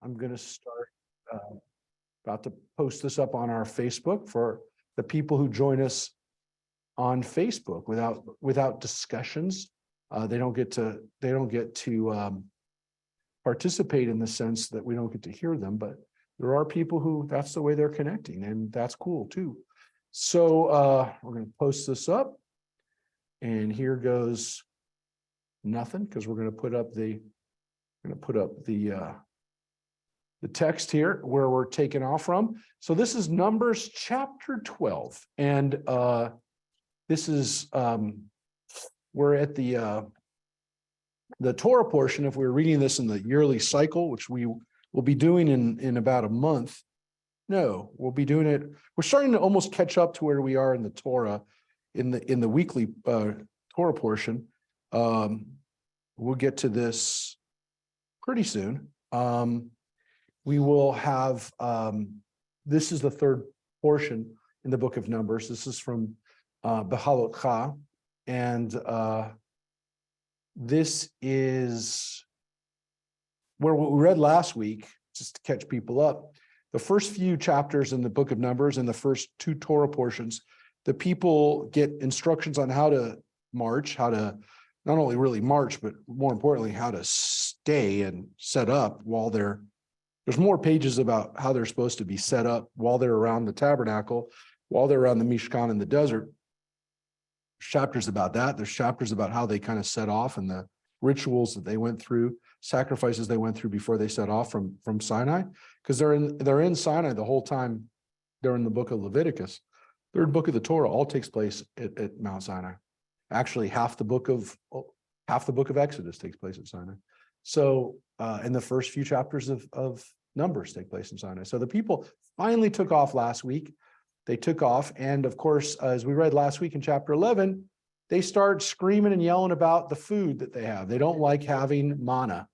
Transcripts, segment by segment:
I'm going to start, about to post this up on our Facebook for the people who join us on Facebook without discussions. They don't get to participate in the sense that we don't get to hear them, but there are people who that's the way they're connecting, and that's cool too. So we're going to post this up, and here goes nothing, because we're going to put up the text here where we're taking off from. So this is Numbers chapter 12, and this is we're at the Torah portion. If we're reading this in the yearly cycle, which we will be doing in about a month. No, we'll be doing it. We're starting to almost catch up to where we are in the Torah, in the weekly Torah portion. We'll get to this pretty soon. We will have, this is the third portion in the book of Numbers. This is from Behalotcha, and this is where what we read last week, just to catch people up. The first few chapters in the book of Numbers and the first two Torah portions, the people get instructions on how to march, how to not only really march, but more importantly, how to stay and set up while there's more pages about how they're supposed to be set up while they're around the tabernacle, while they're around the Mishkan in the desert. There's chapters about that. There's chapters about how they kind of set off and the rituals that they went through, sacrifices they went through before they set off from Sinai, because they're in Sinai the whole time. They're in the book of Leviticus. Third book of the Torah all takes place at Mount Sinai. Actually, half the book of Exodus takes place at Sinai. So, and the first few chapters of Numbers take place in Sinai. So the people finally took off last week. They took off, and of course, as we read last week in chapter 11, they start screaming and yelling about the food that they have. They don't like having manna.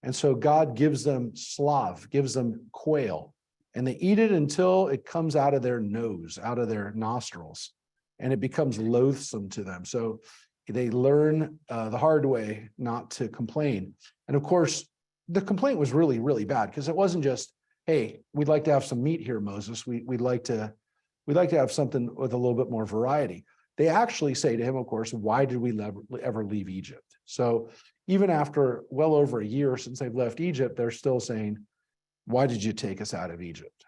And so God gives them slav, gives them quail, and they eat it until it comes out of their nose, out of their nostrils, and it becomes loathsome to them. So they learn the hard way not to complain. And of course, the complaint was really, really bad, because it wasn't just, hey, we'd like to have some meat here, Moses. We'd like to have something with a little bit more variety. They actually say to him, of course, why did we ever leave Egypt? So even after well over a year since they've left Egypt, they're still saying, why did you take us out of Egypt?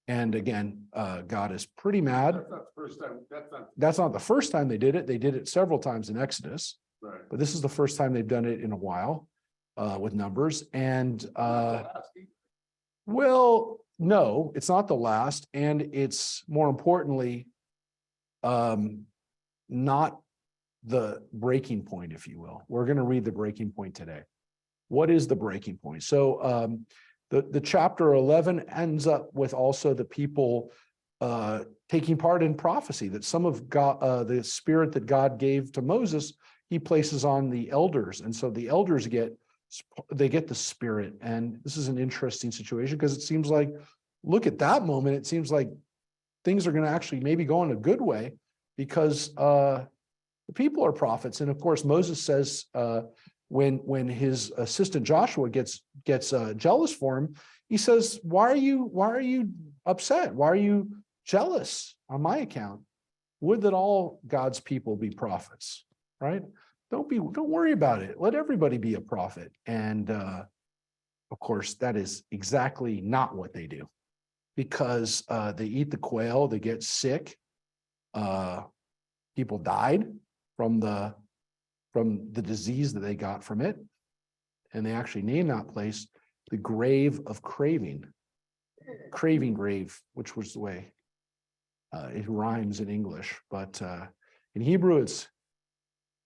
And again, God is pretty mad. That's not the first time. That's not the first time they did it. They did it several times in Exodus, Right. but this is the first time they've done it in a while with Numbers. And well, no, it's not the last, and it's more importantly not the breaking point, if you will. We're going to read the breaking point today. What is the breaking point? So the chapter 11 ends up with also the people taking part in prophecy, that some of God, the spirit that God gave to Moses, he places on the elders. And so the elders get the spirit. And this is an interesting situation, because it seems like, look at that moment, it seems like things are going to actually maybe go in a good way, because the people are prophets. And of course, Moses says when his assistant Joshua gets jealous for him, he says, why are you upset? Why are you jealous on my account? Would that all God's people be prophets, right? Don't worry about it. Let everybody be a prophet. And of course, that is exactly not what they do, because they eat the quail, they get sick. People died from the disease that they got from it. And they actually named that place the grave of craving grave, which was the way it rhymes in English. But in Hebrew, it's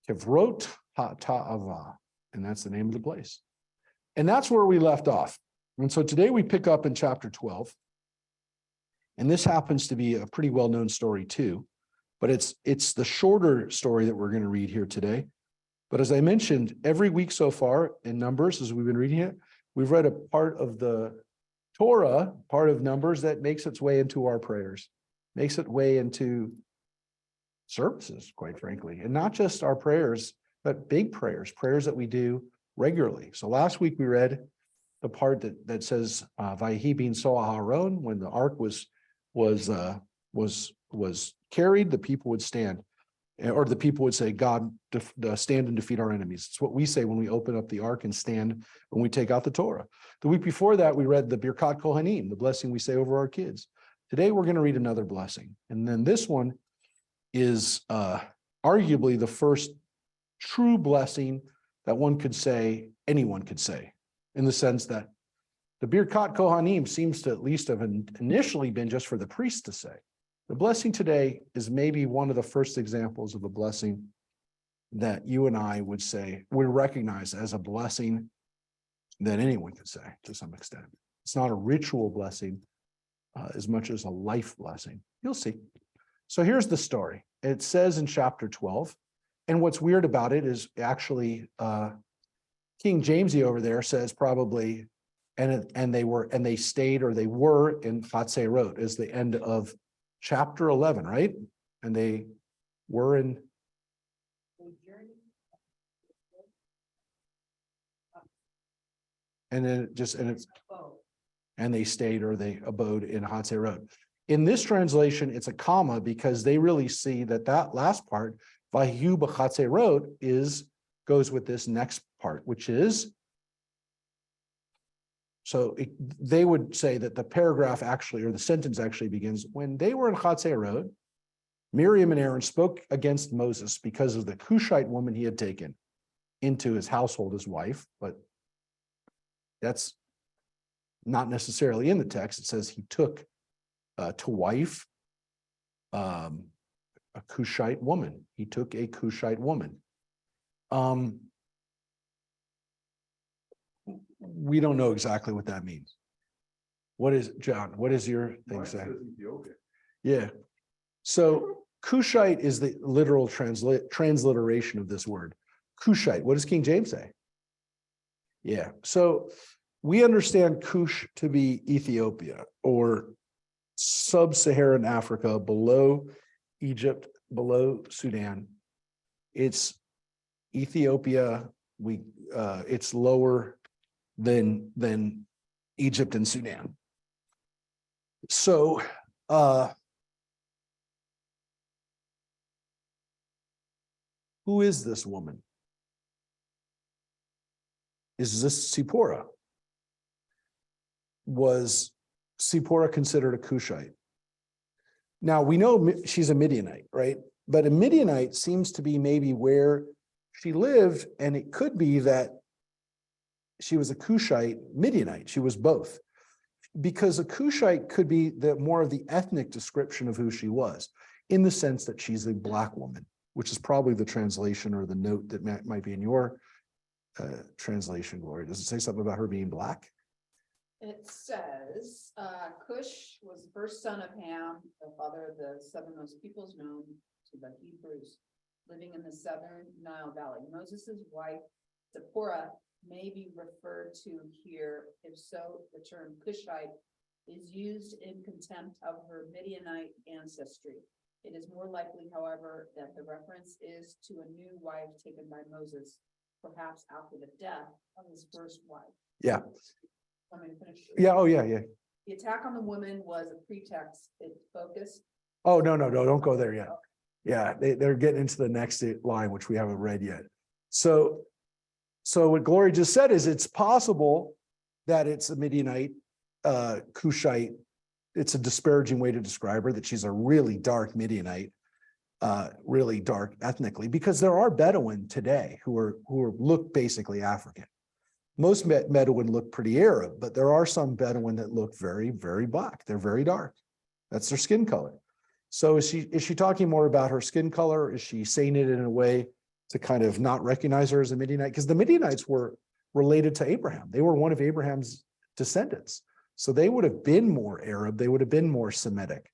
Kevrot HaTa'ava, and that's the name of the place. And that's where we left off. And so today we pick up in chapter 12. And this happens to be a pretty well-known story too. But it's the shorter story that we're going to read here today. But as I mentioned, every week so far in Numbers, as we've been reading it, we've read a part of the Torah, part of Numbers, that makes its way into our prayers, makes its way into services, quite frankly. And not just our prayers, but big prayers that we do regularly. So last week we read the part that says Vayhi bin Soaharon, when the ark was carried, the people would stand, or the people would say, God, stand and defeat our enemies. It's what we say when we open up the ark and stand when we take out the Torah. The week before that, we read the Birkat Kohanim, the blessing we say over our kids. Today, we're going to read another blessing. And then this one is arguably the first true blessing that one could say, anyone could say, in the sense that the Birkat Kohanim seems to at least have initially been just for the priest to say. The blessing today is maybe one of the first examples of a blessing that you and I would say, we recognize as a blessing that anyone could say to some extent. It's not a ritual blessing as much as a life blessing. You'll see. So here's the story. It says in chapter 12, and what's weird about it is actually King Jamesy over there says probably, and they stayed, or they were in Hatzerot as the end of chapter 11, right? And they were in. And then and they stayed, or they abode in Hatzerot. In this translation, it's a comma because they really see that last part, Vayu b'Chatzerot, goes with this next part, which is, so they would say that the paragraph actually, or the sentence actually begins, when they were in Hatzerot, Miriam and Aaron spoke against Moses because of the Cushite woman he had taken into his household as wife, but that's not necessarily in the text. It says he took to wife a Cushite woman. He took a Cushite woman. We don't know exactly what that means. What is, John, what is your thing say? Yeah. So Cushite is the literal transliteration of this word. Cushite. What does King James say? Yeah. So we understand Cush to be Ethiopia, or sub-Saharan Africa, below Egypt, below Sudan. It's Ethiopia. It's lower than Egypt and Sudan. So who is this woman? Is this Zipporah? Was Zipporah considered a Cushite? Now, we know she's a Midianite, right? But a Midianite seems to be maybe where she lived, and it could be that she was a Cushite Midianite. She was both. Because a Cushite could be more of the ethnic description of who she was, in the sense that she's a Black woman, which is probably the translation or the note that might be in your translation, Gloria. Does it say something about her being Black? It says, Cush was the first son of Ham, the father of the southernmost peoples known to the Hebrews, living in the southern Nile Valley. Moses' wife, Zipporah, may be referred to here. If so, the term Cushite is used in contempt of her Midianite ancestry. It is more likely, however, that the reference is to a new wife taken by Moses, perhaps after the death of his first wife. Yeah. Want me to finish? Yeah. Oh, yeah. Yeah. The attack on the woman was a pretext. It focused. Oh, no, don't go there yet. Okay. Yeah, they're getting into the next line, which we haven't read yet. So what Gloria just said is it's possible that it's a Midianite, Cushite. It's a disparaging way to describe her, that she's a really dark Midianite, really dark ethnically, because there are Bedouin today who look basically African. Most Bedouin look pretty Arab, but there are some Bedouin that look very, very Black. They're very dark. That's their skin color. So is she talking more about her skin color? Is she saying it in a way to kind of not recognize her as a Midianite? Because the Midianites were related to Abraham. They were one of Abraham's descendants. So they would have been more Arab. They would have been more Semitic.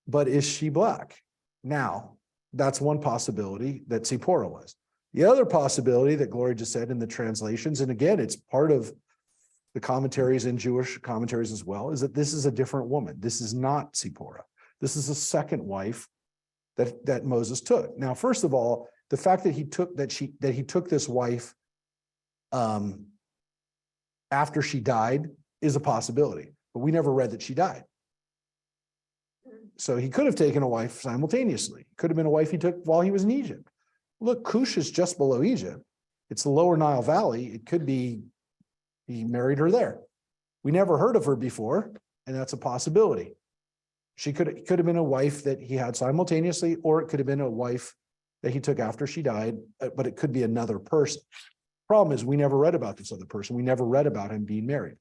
But is she Black? Now, that's one possibility that Zipporah was. The other possibility that Gloria just said in the translations, and again, it's part of the commentaries and Jewish commentaries as well, is that this is a different woman. This is not Zipporah. This is a second wife that Moses took. Now, first of all, the fact that he took this wife after she died is a possibility, but we never read that she died. So he could have taken a wife simultaneously. Could have been a wife he took while he was in Egypt. Look, Cush is just below Egypt. It's the lower Nile Valley. It could be he married her there. We never heard of her before, and that's a possibility. She could have been a wife that he had simultaneously, or it could have been a wife that he took after she died, but it could be another person. Problem is, we never read about this other person. We never read about him being married.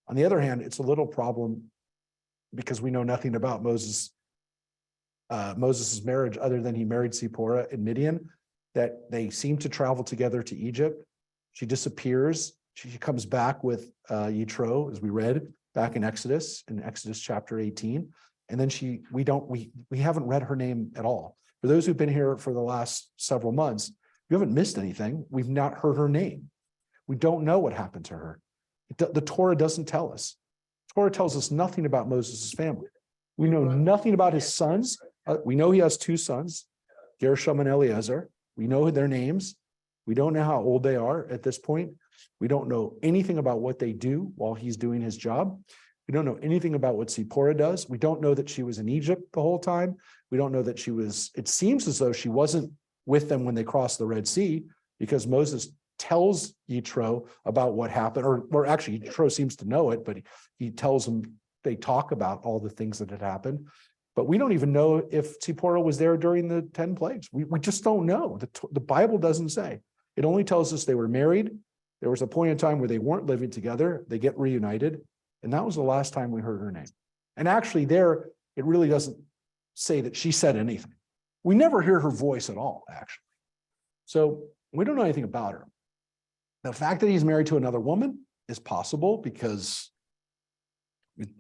On the other hand, it's a little problem because we know nothing about Moses's marriage other than he married Zipporah in Midian, that they seem to travel together to Egypt. She disappears. She comes back with Yitro, as we read back in Exodus chapter 18. And then we haven't read her name at all. For those who've been here for the last several months, you haven't missed anything. We've not heard her name. We don't know what happened to her. The Torah doesn't tell us. The Torah tells us nothing about Moses' family. We know nothing about his sons. We know he has two sons, Gershom and Eleazar. We know their names. We don't know how old they are at this point. We don't know anything about what they do while he's doing his job. We don't know anything about what Zipporah does. We don't know that she was in Egypt the whole time. We don't know that it seems as though she wasn't with them when they crossed the Red Sea, because Moses tells Yitro about what happened, or actually Yitro seems to know it, but he tells him, they talk about all the things that had happened. But we don't even know if Zipporah was there during the 10 plagues. We just don't know. The Bible doesn't say. It only tells us they were married. There was a point in time where they weren't living together. They get reunited. And that was the last time we heard her name. And actually there, it really doesn't say that she said anything. We never hear her voice at all, actually. So we don't know anything about her. The fact that he's married to another woman is possible because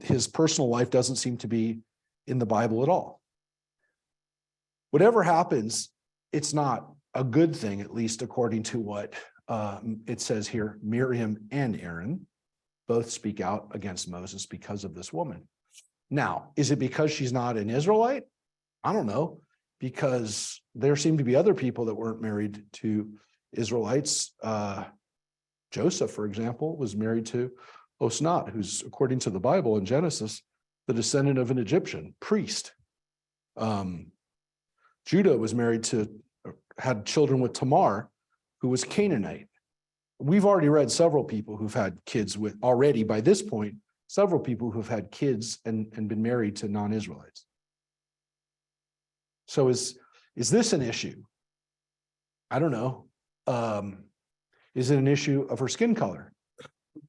his personal life doesn't seem to be in the Bible at all. Whatever happens, it's not a good thing, at least according to what it says here. Miriam and Aaron both speak out against Moses because of this woman. Now, is it because she's not an Israelite? I don't know, because there seem to be other people that weren't married to Israelites. Joseph, for example, was married to Osnat, who's, according to the Bible in Genesis, the descendant of an Egyptian priest. Judah was had children with Tamar, who was Canaanite. We've already read several people who've had kids with, already by this point, several people who've had kids and been married to non-Israelites. So is this an issue? I don't know. Is it an issue of her skin color,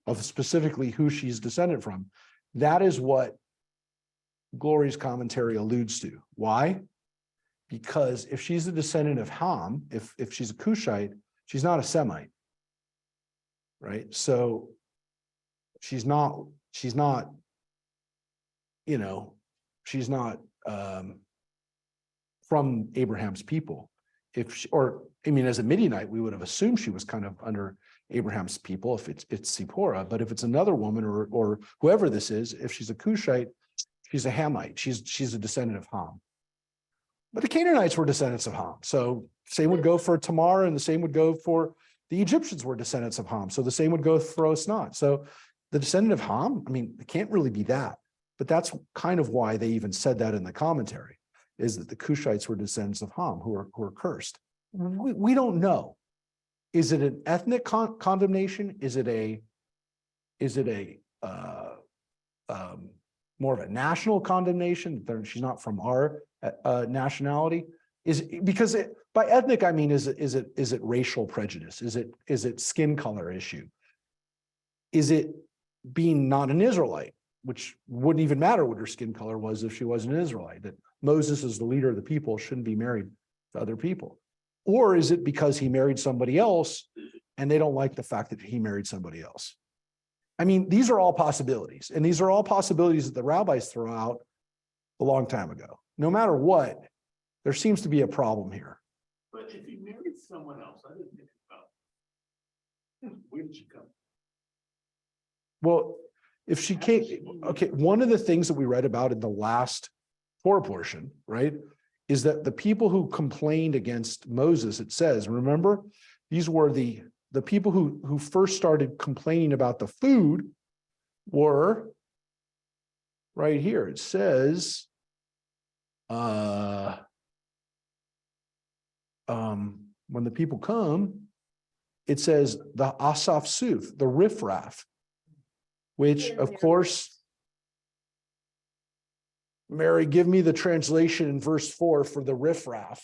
of specifically who she's descended from? That is what Glory's commentary alludes to. Why? Because if she's a descendant of Ham, if she's a Cushite, she's not a Semite, right? So she's not from Abraham's people. As a Midianite, we would have assumed she was kind of under Abraham's people if it's Zipporah, but if it's another woman or whoever this is, if she's a Cushite, she's a Hamite. She's a descendant of Ham. But the Canaanites were descendants of Ham. So same would go for Tamar, and the same would go for the Egyptians were descendants of Ham. So the same would go for Osnat. So the descendant of Ham, it can't really be that. But that's kind of why they even said that in the commentary, is that the Cushites were descendants of Ham who are cursed. We don't know. Is it an ethnic condemnation? Is it a more of a national condemnation? She's not from our nationality. By ethnic I mean is it racial prejudice? Is it skin color issue? Is it being not an Israelite, which wouldn't even matter what her skin color was if she wasn't an Israelite? That Moses, as the leader of the people, shouldn't be married to other people. Or is it because he married somebody else and they don't like the fact that he married somebody else? These are all possibilities, and these are all possibilities that the rabbis throw out a long time ago. No matter what, there seems to be a problem here. But if he married someone else, I didn't think about where did she come? Well, if she came, okay, one of the things that we read about in the last Torah portion, right, is that the people who complained against Moses, it says, remember, these were the the people who first started complaining about the food were right here. It says, when the people come, it says the Asaph Suth, the riffraff, which of course, Mary, give me the translation in verse 4 for the riffraff.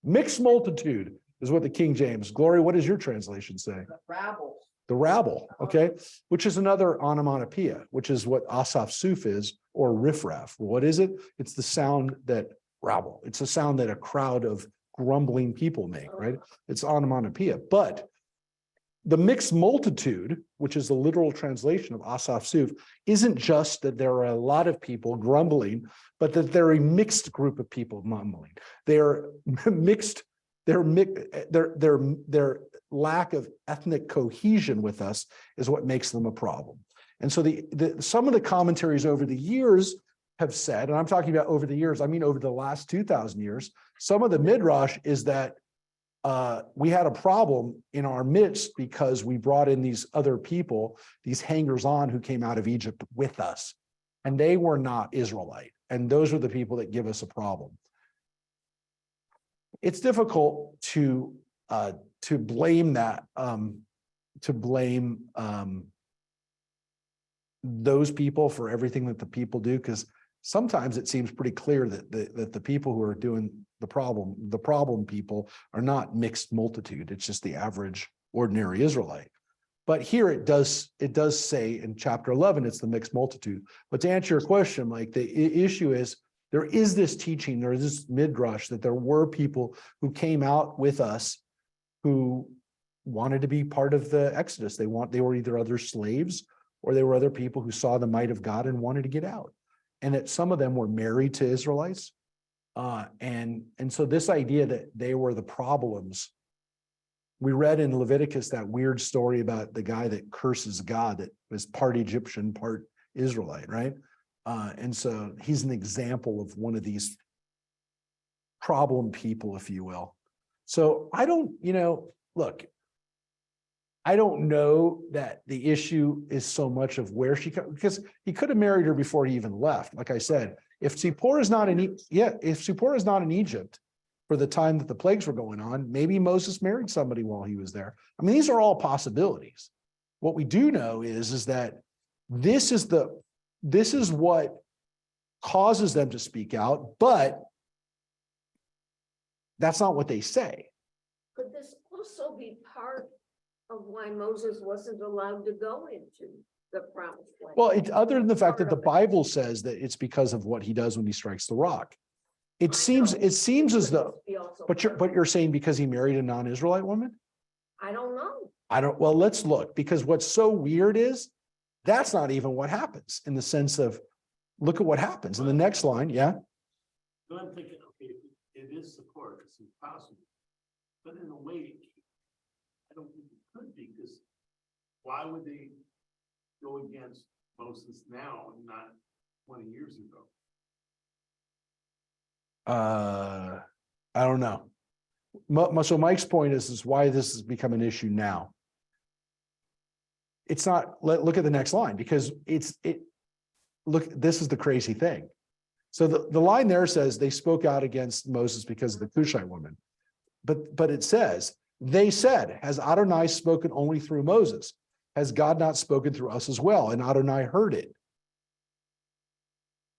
Mixed multitude is what the King James. Glory, what does your translation say? The rabble. The rabble, okay, which is another onomatopoeia, which is what Asaph Suth is, or riffraff. What is it? It's the sound that rabble. It's a sound that a crowd of grumbling people make, right? It's onomatopoeia. But the mixed multitude, which is the literal translation of Asaph Suth, isn't just that there are a lot of people grumbling, but that they're a mixed group of people mumbling. They're mixed. Their lack of ethnic cohesion with us is what makes them a problem. And so some of the commentaries over the years have said, and I'm talking about over the years, I mean over the last 2,000 years, some of the midrash is that we had a problem in our midst because we brought in these other people, these hangers-on who came out of Egypt with us, and they were not Israelite. And those are the people that give us a problem. It's difficult to blame that, those people for everything that the people do, because sometimes it seems pretty clear that the people who are doing the problem people are not mixed multitude. It's just the average ordinary Israelite. But here it does say in chapter 11, it's the mixed multitude. But to answer your question, Mike, the issue is there is this teaching, there is this midrash that there were people who came out with us who wanted to be part of the Exodus. They were either other slaves or they were other people who saw the might of God and wanted to get out. And that some of them were married to Israelites. And so this idea that they were the problems, we read in Leviticus that weird story about the guy that curses God that was part Egyptian, part Israelite, right? And so he's an example of one of these problem people, if you will. So I don't, look, I don't know that the issue is so much of where she comes, because he could have married her before he even left. Like I said, if Zipporah is not in Egypt for the time that the plagues were going on, maybe Moses married somebody while he was there. I mean, these are all possibilities. What we do know is that this is what causes them to speak out, but that's not what they say. Could this also be part of why Moses wasn't allowed to go into the promised land? Well, other than the fact that the Bible says that it's because of what he does when he strikes the rock. It seems as though, but you're saying because he married a non-Israelite woman? I don't know. Well, let's look, because what's so weird is that's not even what happens in the sense of, look at what happens in the next line. Yeah. So I'm thinking, okay, it is support, it's impossible. But in a way, I don't think it could be, because why would they go against Moses now and not 20 years ago? I don't know. So Mike's point is why this has become an issue now. It's not, look at the next line, because look, this is the crazy thing. So the line there says they spoke out against Moses because of the Cushite woman. But it says, they said, has Adonai spoken only through Moses? Has God not spoken through us as well? And Adonai heard it.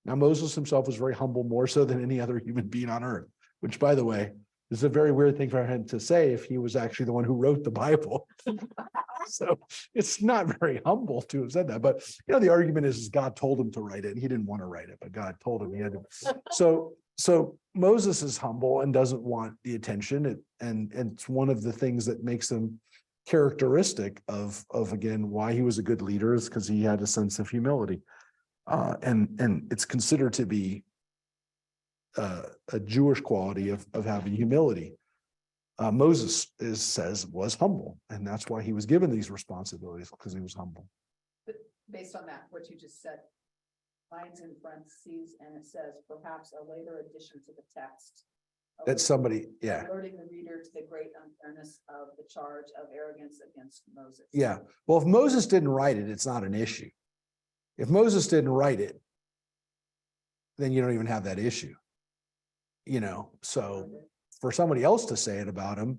Now, Moses himself was very humble, more so than any other human being on earth, which, by the way, is a very weird thing for him to say if he was actually the one who wrote the Bible. So it's not very humble to have said that. But, the argument is God told him to write it. He didn't want to write it, but God told him he had to. So Moses is humble and doesn't want the attention. And it's one of the things that makes him characteristic of again, why he was a good leader, is because he had a sense of humility. And it's considered to be a Jewish quality of having humility. Moses was humble, and that's why he was given these responsibilities, because he was humble. But based on that, what you just said, lines in parentheses, and it says perhaps a later addition to the text That somebody, yeah. Alerting the reader to the great unfairness of the charge of arrogance against Moses. Yeah, well, if Moses didn't write it, it's not an issue. If Moses didn't write it, then you don't even have that issue. So for somebody else to say it about him,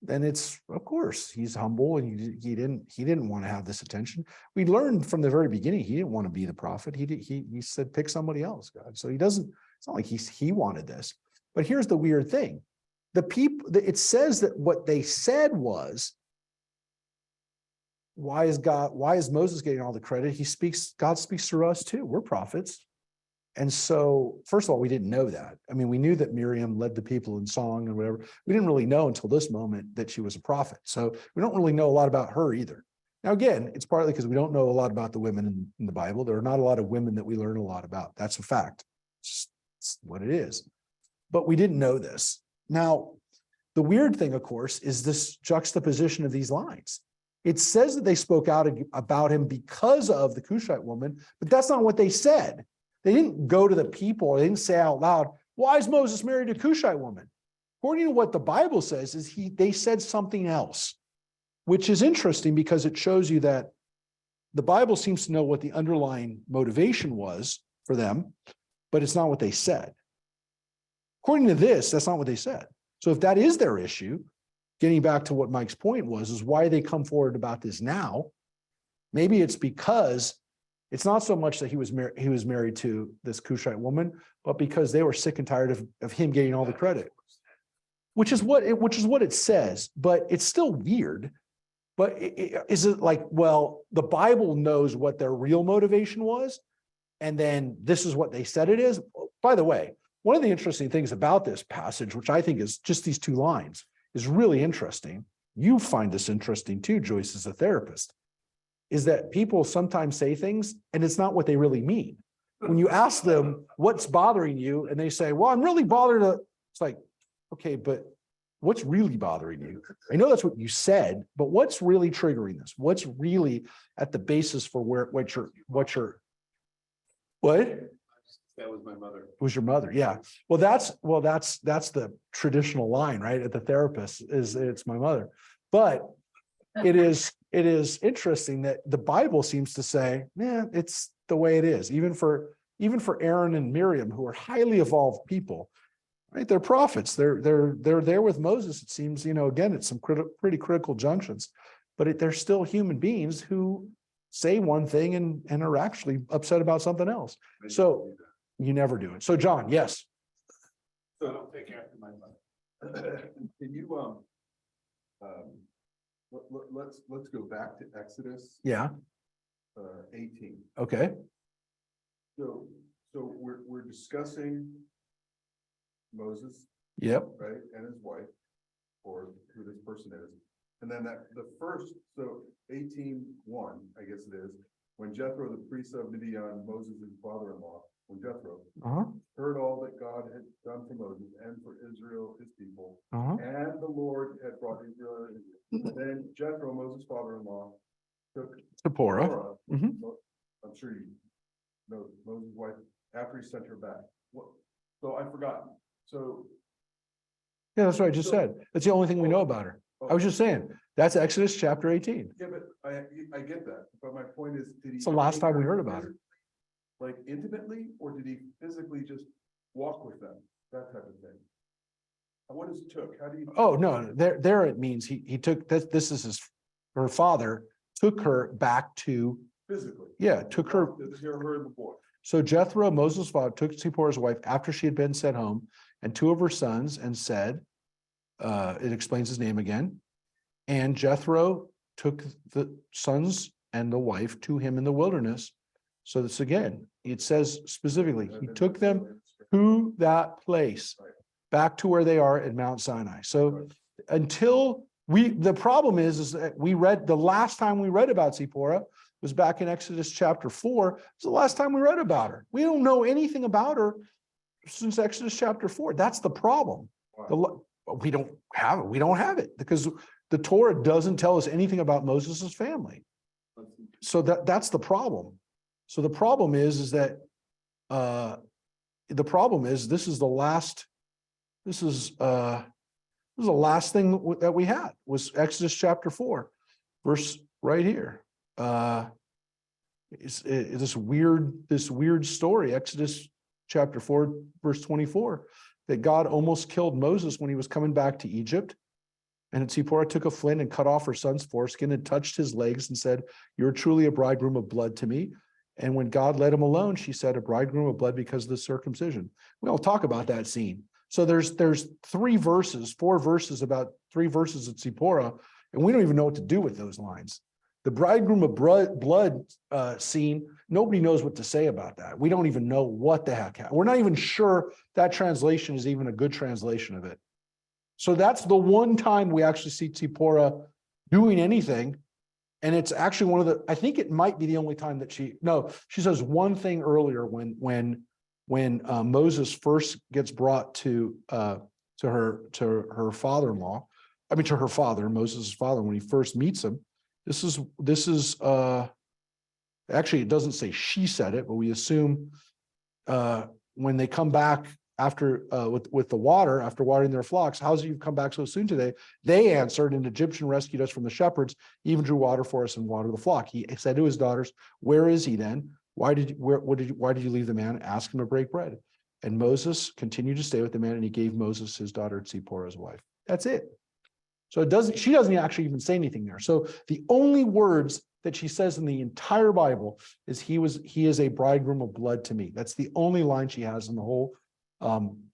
then it's, of course, he's humble and he didn't want to have this attention. We learned from the very beginning, he didn't want to be the prophet. He said, pick somebody else, God. So it's not like he wanted this. But here's the weird thing. It says that what they said was, why is Moses getting all the credit? God speaks through us too. We're prophets. And so, first of all, we didn't know that. I mean, we knew that Miriam led the people in song and whatever. We didn't really know until this moment that she was a prophet. So we don't really know a lot about her either. Now, again, it's partly because we don't know a lot about the women in the Bible. There are not a lot of women that we learn a lot about. That's a fact. It's what it is. But we didn't know this. Now, the weird thing, of course, is this juxtaposition of these lines. It says that they spoke out about him because of the Cushite woman, but that's not what they said. They didn't go to the people, or they didn't say out loud, why is Moses married a Cushite woman? According to what the Bible says, they said something else, which is interesting because it shows you that the Bible seems to know what the underlying motivation was for them, but it's not what they said. According to this, that's not what they said. So if that is their issue, getting back to what Mike's point was, is why they come forward about this now. Maybe it's because it's not so much that he was married to this Cushite woman, but because they were sick and tired of him getting all the credit, which is what it says. But it's still weird. But is it like, well, the Bible knows what their real motivation was, and then this is what they said it is? By the way, one of the interesting things about this passage, which I think is just these two lines, is really interesting. You find this interesting too, Joyce, as a therapist, is that people sometimes say things and it's not what they really mean. When you ask them what's bothering you and they say, well, I'm really bothered. It's like, okay, but what's really bothering you? I know that's what you said, but what's really triggering this? What's really at the basis for what? That was my mother. It was your mother. Yeah. Well, that's the traditional line, right? At the therapist is it's my mother. But it is interesting that the Bible seems to say, man, it's the way it is. Even for Aaron and Miriam, who are highly evolved people, right? They're prophets. They're there with Moses. It seems, again, it's some pretty critical junctions, but they're still human beings who say one thing and are actually upset about something else. So you never do it. So John, yes. So I don't take after my mother. Can you let's go back to Exodus Yeah. 18. Okay. So we're discussing Moses, Yep. right, and his wife, or who this person is. And then so 18:1, I guess it is, when Jethro, the priest of Midian, Moses' father-in-law, when Jethro Uh-huh. heard all that God had done for Moses and for Israel, his people, Uh-huh. and the Lord had brought Israel. Then Jethro, Moses' father-in-law, took Zipporah. Zipporah, Mhm. I'm sure you know Moses' wife, after he sent her back. So I forgot. So. Yeah, that's what I just said. That's the only thing we know about her. I was just saying, that's Exodus chapter 18. Yeah, but I get that, but my point is, did he? It's the last time we heard about her. Like intimately, or did he physically just walk with them, that type of thing? And what is took? How do you? Oh, no, there it means he took, this is her father took her back to, Physically? yeah, took her. Her and the boy. So Jethro, Moses' father, took Zipporah's wife after she had been sent home and two of her sons and said, it explains his name again. And Jethro took the sons and the wife to him in the wilderness. So this again, it says specifically, he took them to that place, back to where they are at Mount Sinai. So until the problem is that the last time we read about Zipporah was back in Exodus chapter 4. It's the last time we read about her. We don't know anything about her since Exodus chapter 4. That's the problem. We don't have it because the Torah doesn't tell us anything about Moses' family. So that's the problem. So the problem is that this is the last This is the last thing that we had was Exodus chapter 4, verse right here. It's this weird story, Exodus chapter 4, verse 24, that God almost killed Moses when he was coming back to Egypt. And Zipporah took a flint and cut off her son's foreskin and touched his legs and said, "You're truly a bridegroom of blood to me." And when God let him alone, she said, "A bridegroom of blood because of the circumcision." We don't talk about that scene. So there's 4 verses about 3 verses at Zipporah, and we don't even know what to do with those lines. The bridegroom of blood scene, nobody knows what to say about that. We don't even know what the heck. We're not even sure that translation is even a good translation of it. So that's the one time we actually see Zipporah doing anything. And it's actually I think it might be the only time that she says one thing earlier when Moses first gets brought to her father-in-law, to her father, Moses' father, when he first meets him. This is actually, it doesn't say she said it, but we assume when they come back after with the water, after watering their flocks, "How's it you've come back so soon today?" They answered, "An Egyptian rescued us from the shepherds, even drew water for us and watered the flock." He said to his daughters, "Where is he then? Why did you leave the man? Ask him to break bread." And Moses continued to stay with the man, and he gave Moses his daughter Zipporah's wife. That's it. So she doesn't actually even say anything there. So the only words that she says in the entire Bible is he is a bridegroom of blood to me. That's the only line she has in the whole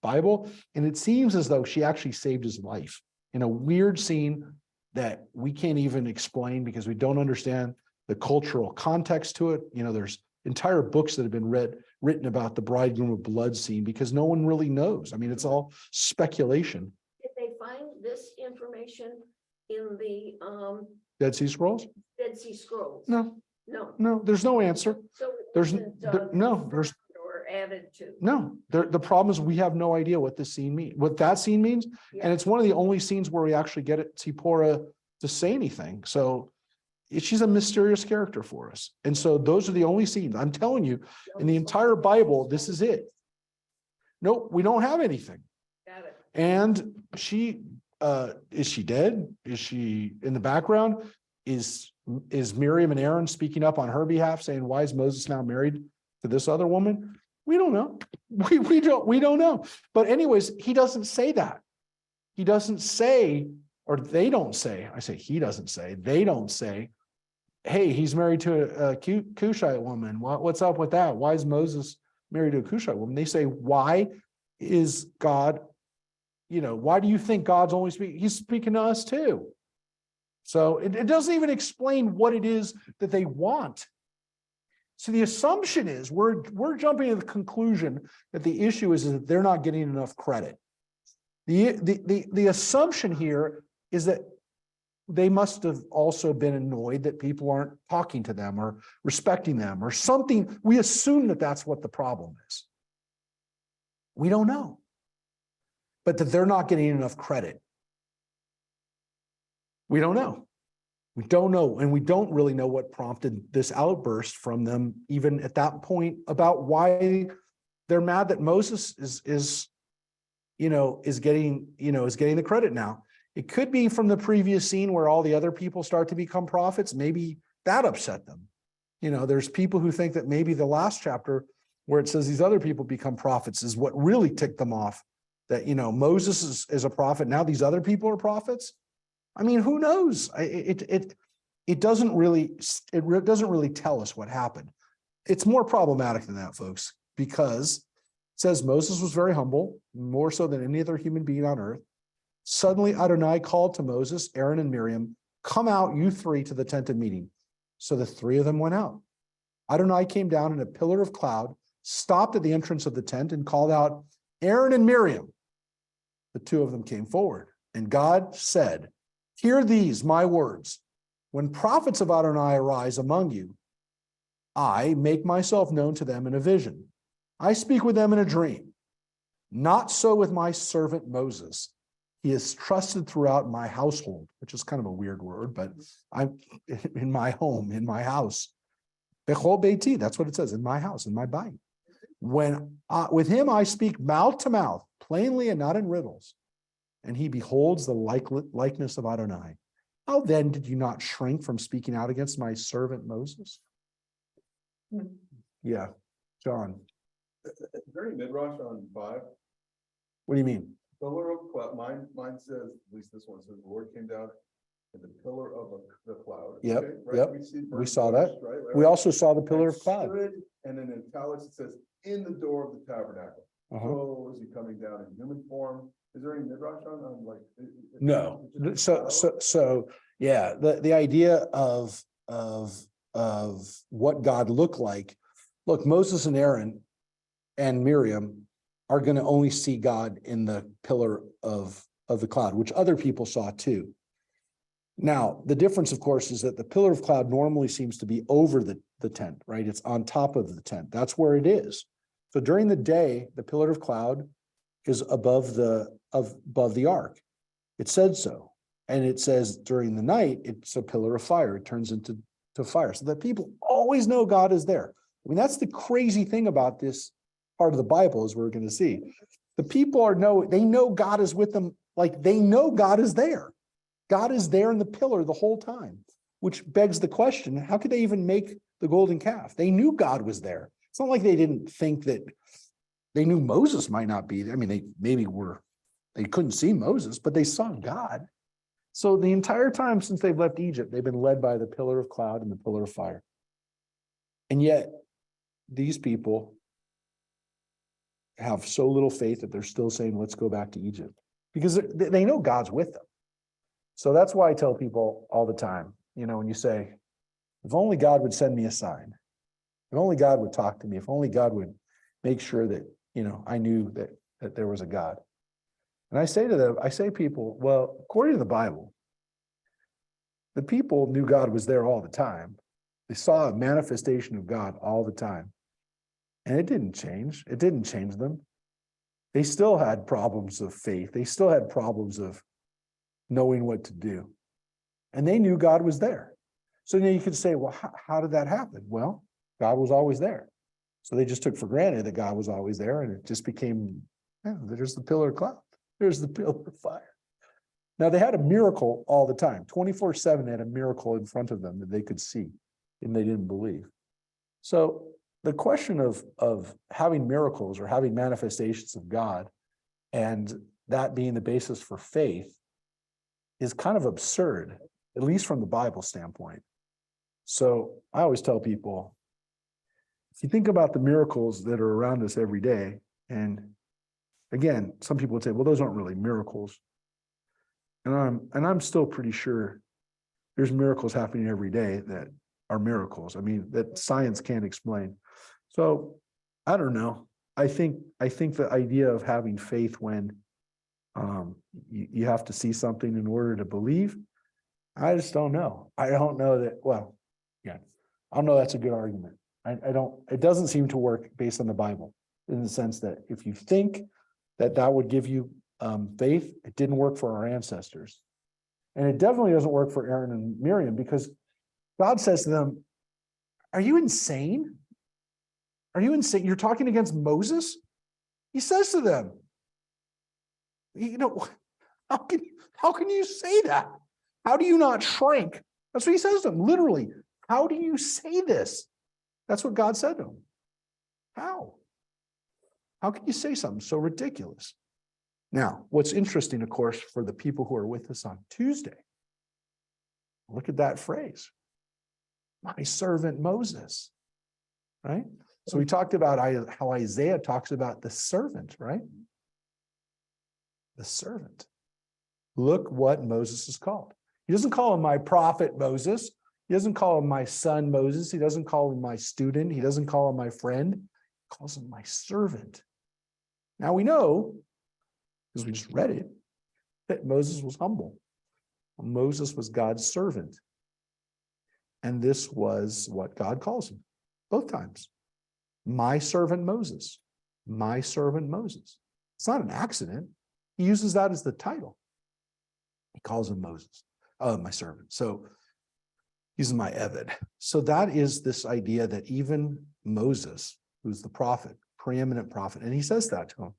Bible. And it seems as though she actually saved his life in a weird scene that we can't even explain because we don't understand the cultural context to it. There's entire books that have been written about the bridegroom of blood scene because no one really knows. It's all speculation. Did they find this information in the Dead Sea Scrolls? Dead Sea Scrolls? No, No. there's no answer. So it There's wasn't, there's or added to. no. The problem is we have no idea what this scene means, what that scene means, Yeah. and it's one of the only scenes where we actually get Zipporah to say anything. So she's a mysterious character for us, and so those are the only scenes. I'm telling you, in the entire Bible, this is it. Nope, we don't have anything. Got it. And is she dead? Is she in the background? Is Miriam and Aaron speaking up on her behalf, saying, "Why is Moses now married to this other woman?" We don't know. We don't know. But anyways, he doesn't say that. He doesn't say, or they don't say. I say he doesn't say. They don't say, "Hey, he's married to a Cushite woman. What's up with that? Why is Moses married to a Cushite woman?" They say, "Why is God? Why do you think God's only speaking? He's speaking to us too." So it doesn't even explain what it is that they want. So the assumption is we're jumping to the conclusion that the issue is that they're not getting enough credit. The assumption here is that they must have also been annoyed that people aren't talking to them or respecting them or something. We assume that that's what the problem is. We don't know. But that they're not getting enough credit. We don't know. We don't know. And we don't really know what prompted this outburst from them, even at that point, about why they're mad that Moses is getting the credit now. It could be from the previous scene where all the other people start to become prophets. Maybe that upset them. There's people who think that maybe the last chapter where it says these other people become prophets is what really ticked them off. That, Moses is a prophet. Now these other people are prophets. Who knows? It doesn't really tell us what happened. It's more problematic than that, folks, because it says Moses was very humble, more so than any other human being on earth. Suddenly Adonai called to Moses, Aaron, and Miriam, "Come out, you 3, to the tent of meeting." So the 3 of them went out. Adonai came down in a pillar of cloud, stopped at the entrance of the tent, and called out, "Aaron and Miriam." The 2 of them came forward, and God said, "Hear these, my words. When prophets of Adonai arise among you, I make myself known to them in a vision. I speak with them in a dream. Not so with my servant Moses. He is trusted throughout my household," which is kind of a weird word, but I'm in my home, in my house. Bechol beiti, that's what it says, in my house, in my bayit. With him I speak mouth to mouth, plainly and not in riddles, and he beholds the likeness of Adonai. How then did you not shrink from speaking out against my servant Moses? Yeah, John, Is there any midrash on 5? what do you mean? Pillar of cloud, mine says, at least this one says, the Lord came down in the pillar of the cloud. Yep, Okay, right? yep. See We burnt saw that. bush, right? We also saw the pillar And of cloud. stood, and then in italics, it says, in the door of the tabernacle. Uh-huh. So is he coming down in human form? Is there any midrash on like? No, it's just a so, yeah, the idea of what God looked like. Look, Moses and Aaron and Miriam are going to only see God in the pillar of the cloud, which other people saw too. Now, the difference, of course, is that the pillar of cloud normally seems to be over the tent, right? It's on top of the tent. That's where it is. So during the day, the pillar of cloud is above the ark. It said so. And it says during the night, it's a pillar of fire. It turns into fire. So that people always know God is there. I mean, that's the crazy thing about this part of the Bible, as we're going to see. The people they know God is with them. Like they know God is there. God is there in the pillar the whole time, which begs the question, how could they even make the golden calf? They knew God was there. It's not like they didn't think that they knew Moses might not be there. I mean, they couldn't see Moses, but they saw God. So the entire time since they've left Egypt, they've been led by the pillar of cloud and the pillar of fire. And yet these people have so little faith that they're still saying, let's go back to Egypt, because they know God's with them. So that's why I tell people all the time, when you say, if only God would send me a sign, if only God would talk to me, if only God would make sure that, I knew that there was a God. And I say to people, well, according to the Bible, the people knew God was there all the time. They saw a manifestation of God all the time. And it didn't change. It didn't change them. They still had problems of faith. They still had problems of knowing what to do. And they knew God was there. So then you could say, well, how did that happen? Well, God was always there. So they just took for granted that God was always there, and it just became, there's the pillar of cloud. There's the pillar of fire. Now they had a miracle all the time. 24/7 they had a miracle in front of them that they could see, and they didn't believe. So the question of having miracles or having manifestations of God, and that being the basis for faith, is kind of absurd, at least from the Bible standpoint. So I always tell people, if you think about the miracles that are around us every day, and again, some people would say, well, those aren't really miracles. And I'm still pretty sure there's miracles happening every day that are miracles. I mean, that science can't explain. So I don't know. I think the idea of having faith when you have to see something in order to believe, I just don't know. I don't know that, well, yeah, I don't know that's a good argument. It doesn't seem to work based on the Bible, in the sense that if you think that would give you faith, it didn't work for our ancestors. And it definitely doesn't work for Aaron and Miriam, because God says to them, are you insane? Are you insane? You're talking against Moses? He says to them, how can you say that? How do you not shrink? That's what he says to them, literally. How do you say this? That's what God said to him. How? How can you say something so ridiculous? Now, what's interesting, of course, for the people who are with us on Tuesday, look at that phrase, my servant Moses, right? So we talked about how Isaiah talks about the servant, right? The servant. Look what Moses is called. He doesn't call him my prophet Moses. He doesn't call him my son Moses. He doesn't call him my student. He doesn't call him my friend. He calls him my servant. Now we know, because we just read it, that Moses was humble. Moses was God's servant. And this was what God calls him both times. My servant Moses. My servant Moses. It's not an accident. He uses that as the title. He calls him Moses, my servant. So he's my Eved. So that is this idea that even Moses, who's the prophet, preeminent prophet. And he says that to him.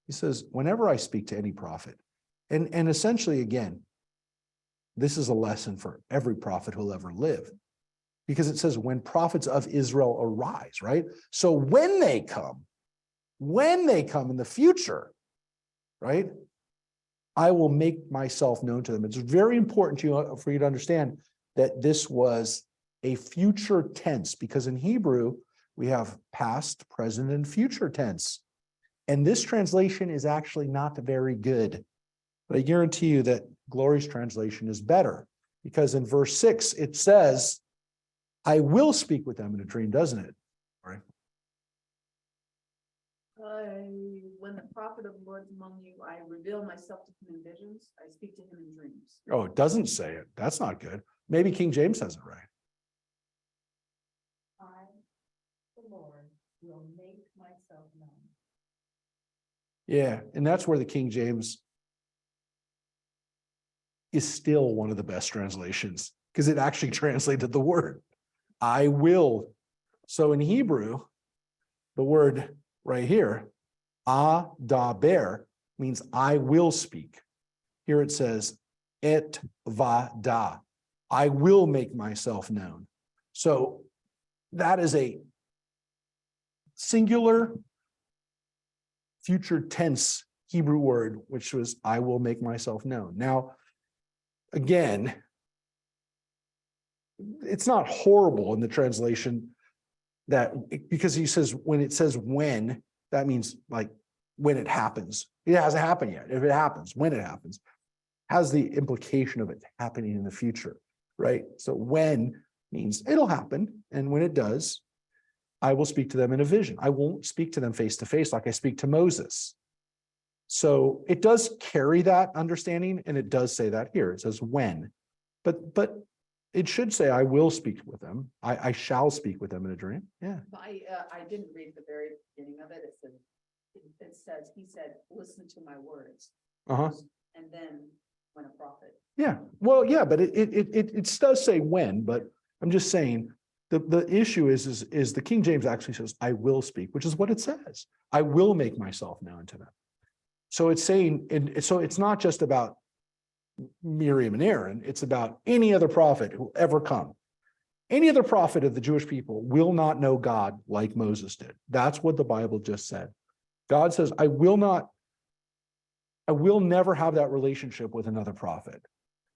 He says, whenever I speak to any prophet, and essentially, again, this is a lesson for every prophet who'll ever live. Because it says, when prophets of Israel arise, right? So when they come in the future, right? I will make myself known to them. It's very important for you to understand that this was a future tense, because in Hebrew, we have past, present, and future tense. And this translation is actually not very good. But I guarantee you that Glory's translation is better, because in verse 6, it says, I will speak with them in a dream, doesn't it? Right. When the prophet of the Lord is among you, I reveal myself to him in visions. I speak to him in dreams. Oh, it doesn't say it. That's not good. Maybe King James says it right. I, the Lord, will make myself known. Yeah, and that's where the King James is still one of the best translations, because it actually translated the word. I will. So in Hebrew, the word right here, adaber, means I will speak. Here it says, et vada, I will make myself known. So that is a singular future tense Hebrew word, which was I will make myself known. Now, again, it's not horrible in the translation that, because he says, when it says when, that means like when it happens. It hasn't happened yet. If it happens, when it happens, has the implication of it happening in the future, right? So when means it'll happen. And when it does, I will speak to them in a vision. I won't speak to them face to face like I speak to Moses. So it does carry that understanding, and it does say that here. It says when, but it should say I will speak with them. I shall speak with them in a dream. Yeah. I didn't read the very beginning of it. It says, he said, listen to my words. Uh-huh. And then when a prophet. Yeah. Well, yeah, but it does say when, but I'm just saying the issue is the King James actually says, I will speak, which is what it says. I will make myself known to them. So it's saying, and so it's not just about Miriam and Aaron, it's about any other prophet who ever come. Any other prophet of the Jewish people will not know God like Moses did. That's what the Bible just said. God says, I will never have that relationship with another prophet,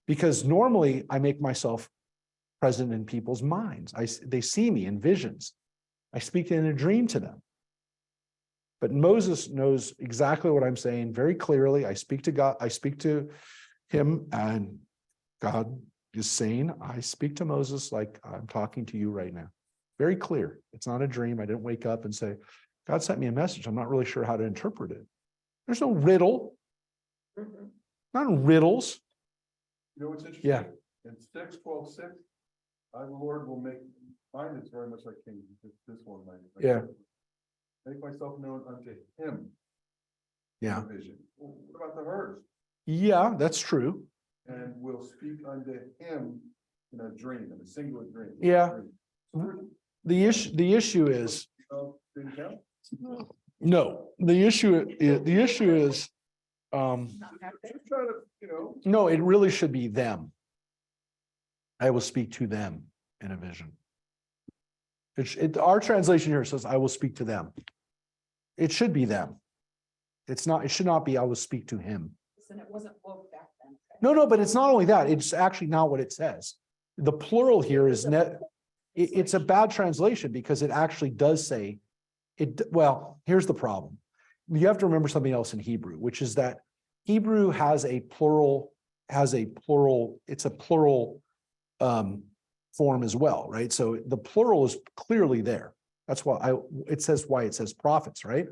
because normally I make myself present in people's minds. They see me in visions. I speak in a dream to them. But Moses knows exactly what I'm saying very clearly. I speak to God, I speak to him, and God is saying, I speak to Moses like I'm talking to you right now. Very clear. It's not a dream. I didn't wake up and say, God sent me a message. I'm not really sure how to interpret it. There's no riddle. Not riddles. You know what's interesting? Yeah. In 6:12:6, I, the Lord, will make, mine is very much like King, this one. Yeah. Make myself known unto him. Yeah. In a vision. Well, what about the hers? Yeah, that's true. And will speak unto him in a dream, in a singular dream. Yeah. Dream. The issue is, Didn't count? no, the issue is, Just trying to, no, it really should be them. I will speak to them in a vision. Our translation here says, I will speak to them. It should be them. It should not be, I will speak to him. And it wasn't woke back then. No, but it's not only that, it's actually not what it says. The plural here is it's a bad translation, because it actually does say it. Well, here's the problem. You have to remember something else in Hebrew, which is that Hebrew has a plural, it's a plural form as well, right? So the plural is clearly there. That's why it says prophets, right?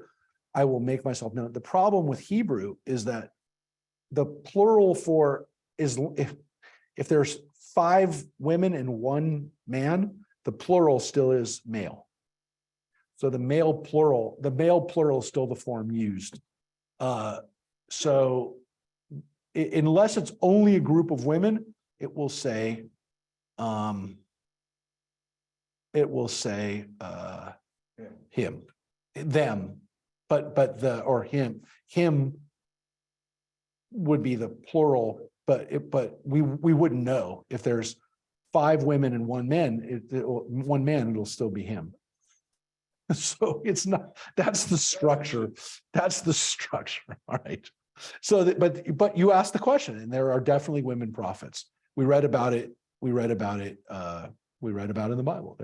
I will make myself known. The problem with Hebrew is that the plural is if there's 5 women and 1 man, the plural still is male. So the male plural is still the form used. So unless it's only a group of women, it will say him. them, but or him would be the plural, but we wouldn't know if there's 5 women and 1 man, one man, it'll still be him. So it's not, that's the structure. That's the structure. All right. So that, but you asked the question, and there are definitely women prophets. We read about it. We read about it in the Bible.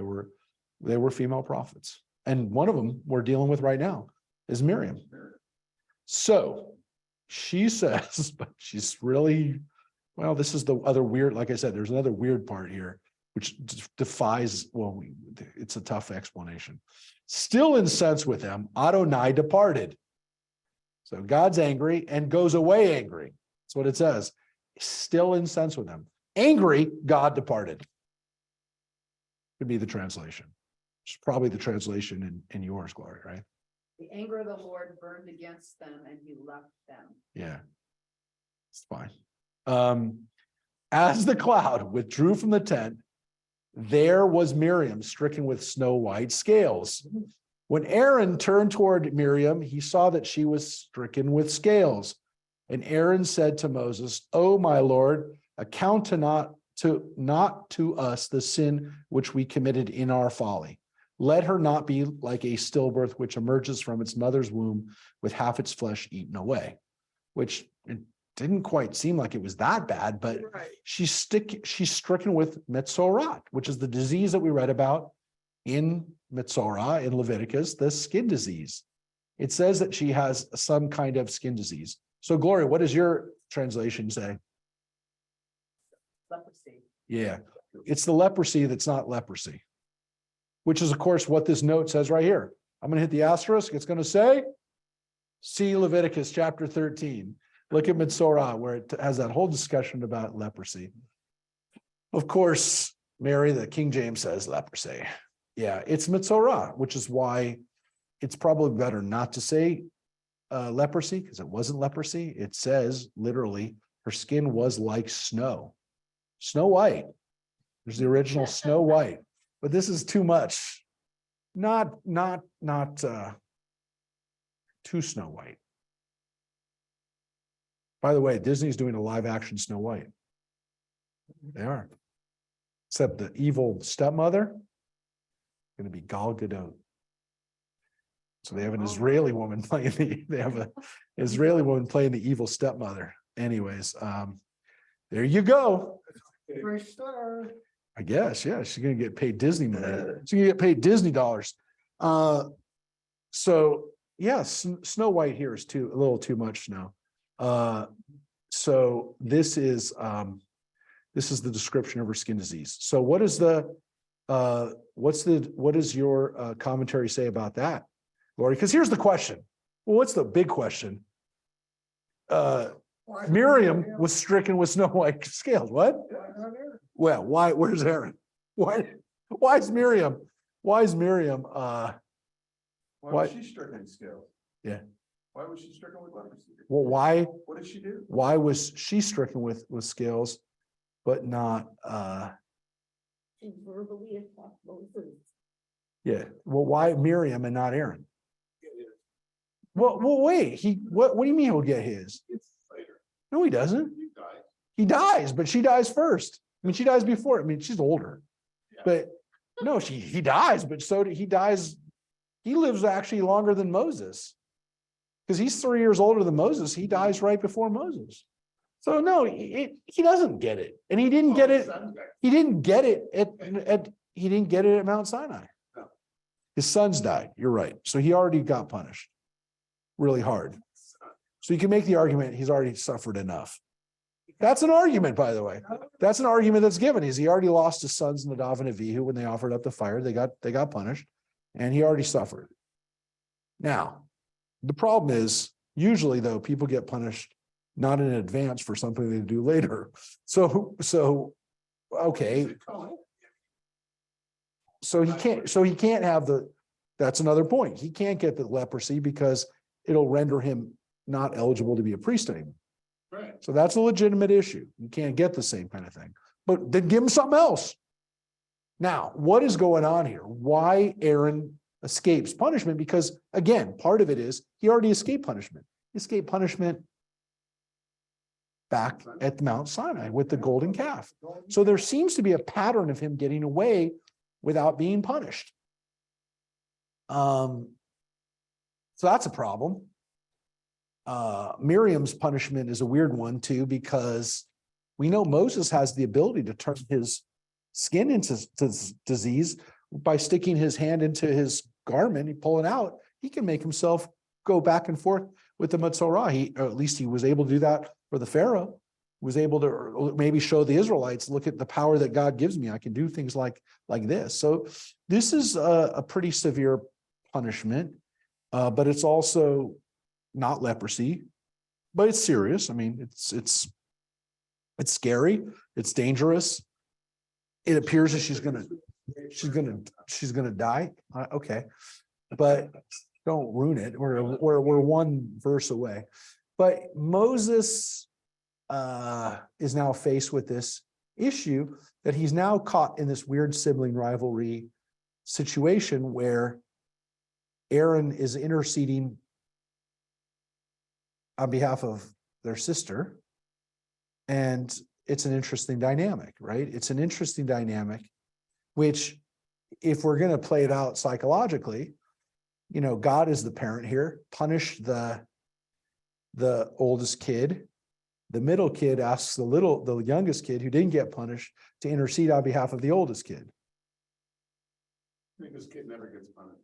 There were female prophets. And one of them we're dealing with right now is Miriam. So she says, but she's really, well, this is the other weird, like I said, there's another weird part here, which defies, well, it's a tough explanation. Still incensed with them, Adonai departed. So God's angry and goes away angry. That's what it says. Still incensed with them. Angry, God departed. Could be the translation. It's probably the translation in yours, Glory, right? The anger of the Lord burned against them and he left them. Yeah, it's fine. As the cloud withdrew from the tent, there was Miriam stricken with snow white scales. When Aaron turned toward Miriam, he saw that she was stricken with scales. And Aaron said to Moses, "O my Lord, account not to us the sin which we committed in our folly. Let her not be like a stillbirth which emerges from its mother's womb with half its flesh eaten away," which it didn't quite seem like it was that bad, but she's stricken with Metzorat, which is the disease that we read about in Metzorah in Leviticus, the skin disease. It says that she has some kind of skin disease. So Gloria, what does your translation say? Leprosy. Yeah, it's the leprosy that's not leprosy, which is, of course, what this note says right here. I'm going to hit the asterisk. It's going to say, see Leviticus chapter 13. Look at Metzorah, where it has that whole discussion about leprosy. Of course, Mary, the King James says leprosy. Yeah, it's Metzorah, which is why it's probably better not to say leprosy, because it wasn't leprosy. It says literally her skin was like snow. Snow White. There's the original Snow White, but this is too much. Not too Snow White. By the way, Disney's doing a live action Snow White. They are. Except the evil stepmother, going to be Gal Gadot. So they have an Israeli woman playing the evil stepmother. Anyways, there you go. Fresh start. I guess, yeah, she's gonna get paid Disney money. She's gonna get paid Disney dollars. So yes, Snow White here is a little too much snow. So this is the description of her skin disease. So what is what does your commentary say about that, Lori? Because here's the question. Well, what's the big question? Miriam was stricken with snow white scales. What? Well, why? Where's Aaron? Why is Miriam? Why is Miriam? Why was she stricken with scales? Yeah. Why was she stricken with leprosy? Well, why? What did she do? Why was she stricken with scales, but not? She verbally attacked Moses. Yeah. Well, why Miriam and not Aaron? Well, wait. What do you mean he'll get his? No, he doesn't. He dies, but she dies first. I mean, she dies before. I mean, she's older, but no, he dies, but he dies. He lives actually longer than Moses because he's 3 years older than Moses. He dies right before Moses. So no, he doesn't get it, and he didn't get it. He didn't get it at Mount Sinai. His sons died. You're right. So he already got punished really hard. So you can make the argument he's already suffered enough. That's an argument, by the way. That's an argument that's given. He already lost his sons Nadav and Avihu when they offered up the fire. They got punished, and he already suffered. Now, the problem is usually though people get punished not in advance for something they do later. So okay. So he can't have that's another point. He can't get the leprosy because it'll render him not eligible to be a priest anymore. Right. So that's a legitimate issue. You can't get the same kind of thing, but then give him something else. Now, what is going on here? Why Aaron escapes punishment because, again, part of it is he already escaped punishment. He escaped punishment back at Mount Sinai with the golden calf. So there seems to be a pattern of him getting away without being punished. So that's a problem. Miriam's punishment is a weird one too, because we know Moses has the ability to turn his skin into disease by sticking his hand into his garment and pull it out. He can make himself go back and forth with the Metzorah. Or at least he was able to do that for the Pharaoh. Was able to maybe show the Israelites, look at the power that God gives me. I can do things like this. So this is a pretty severe punishment, but it's also not leprosy, but it's serious. I mean, it's scary. It's dangerous. It appears that she's gonna die. Okay, but don't ruin it. We're one verse away. But Moses is now faced with this issue that he's now caught in this weird sibling rivalry situation where Aaron is interceding on behalf of their sister. And it's an interesting dynamic, right? It's an interesting dynamic, which if we're going to play it out psychologically, God is the parent here. Punish the oldest kid. The middle kid asks the youngest kid who didn't get punished to intercede on behalf of the oldest kid. This kid never gets punished.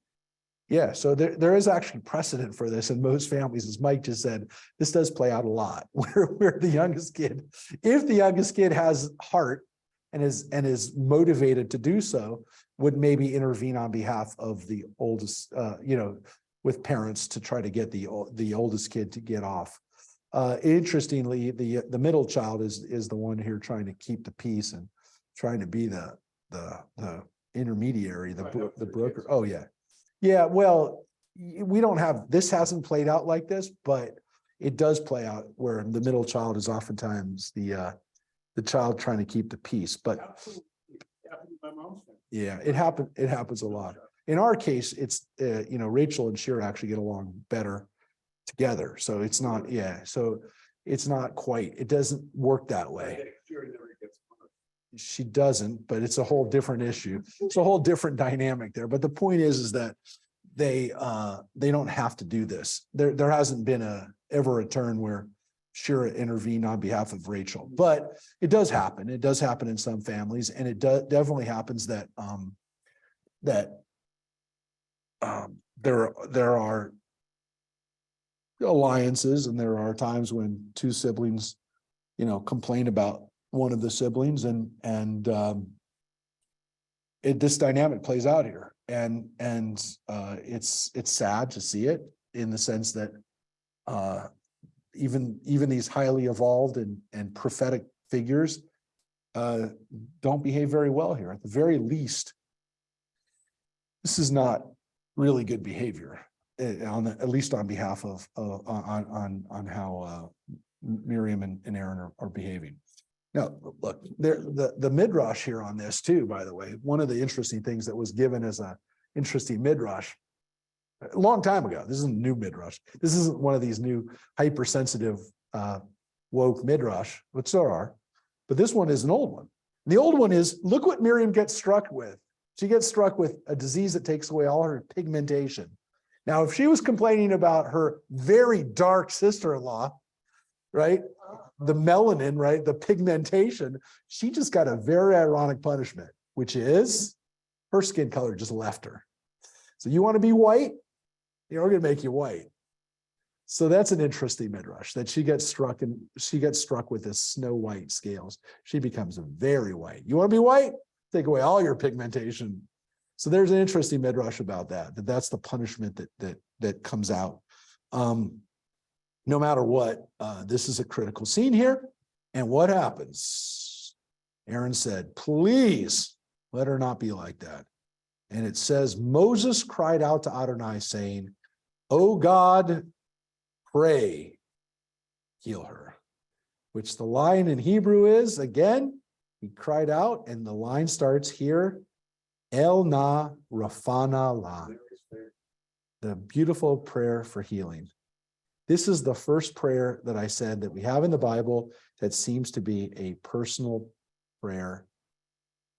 Yeah, so there is actually precedent for this in most families, as Mike just said. This does play out a lot, where the youngest kid, if the youngest kid has heart and is motivated to do so, would maybe intervene on behalf of the oldest, with parents to try to get the oldest kid to get off. Interestingly, the middle child is the one here trying to keep the peace and trying to be the intermediary, the broker. Oh yeah. Yeah, well, we don't have, this hasn't played out like this, but it does play out where the middle child is oftentimes the child trying to keep the peace. But yeah, it happens a lot. In our case, it's Rachel and Shira actually get along better together. So it's not, so it's not quite, it doesn't work that way. She doesn't, but it's a whole different issue. It's a whole different dynamic there. But the point is that they don't have to do this. There hasn't been ever a turn where Shira intervened on behalf of Rachel, but it does happen. It does happen in some families, and it definitely happens that there are alliances, and there are times when two siblings, complain about one of the siblings, and this dynamic plays out here, and it's sad to see it in the sense that even these highly evolved and prophetic figures don't behave very well here. At the very least, this is not really good behavior, at least on behalf of on how Miriam and Aaron are behaving. Now, look, the midrash here on this too, by the way, one of the interesting things that was given as a interesting midrash a long time ago. This isn't new midrash. This isn't one of these new hypersensitive woke midrash, which there are, but this one is an old one. The old one is, look what Miriam gets struck with. She gets struck with a disease that takes away all her pigmentation. Now, if she was complaining about her very dark sister-in-law, right? The melanin, right? The pigmentation, she just got a very ironic punishment, which is her skin color just left her. So you want to be white? We're going to make you white. So that's an interesting midrash that she gets struck with this snow white scales. She becomes very white. You want to be white? Take away all your pigmentation. So there's an interesting midrash about that's the punishment that comes out. No matter what, this is a critical scene here. And what happens? Aaron said, please let her not be like that. And it says, Moses cried out to Adonai saying, "O God, pray, heal her." Which the line in Hebrew is, again, he cried out, and the line starts here, El na rafana la. the beautiful prayer for healing. This is the first prayer that I said that we have in the Bible that seems to be a personal prayer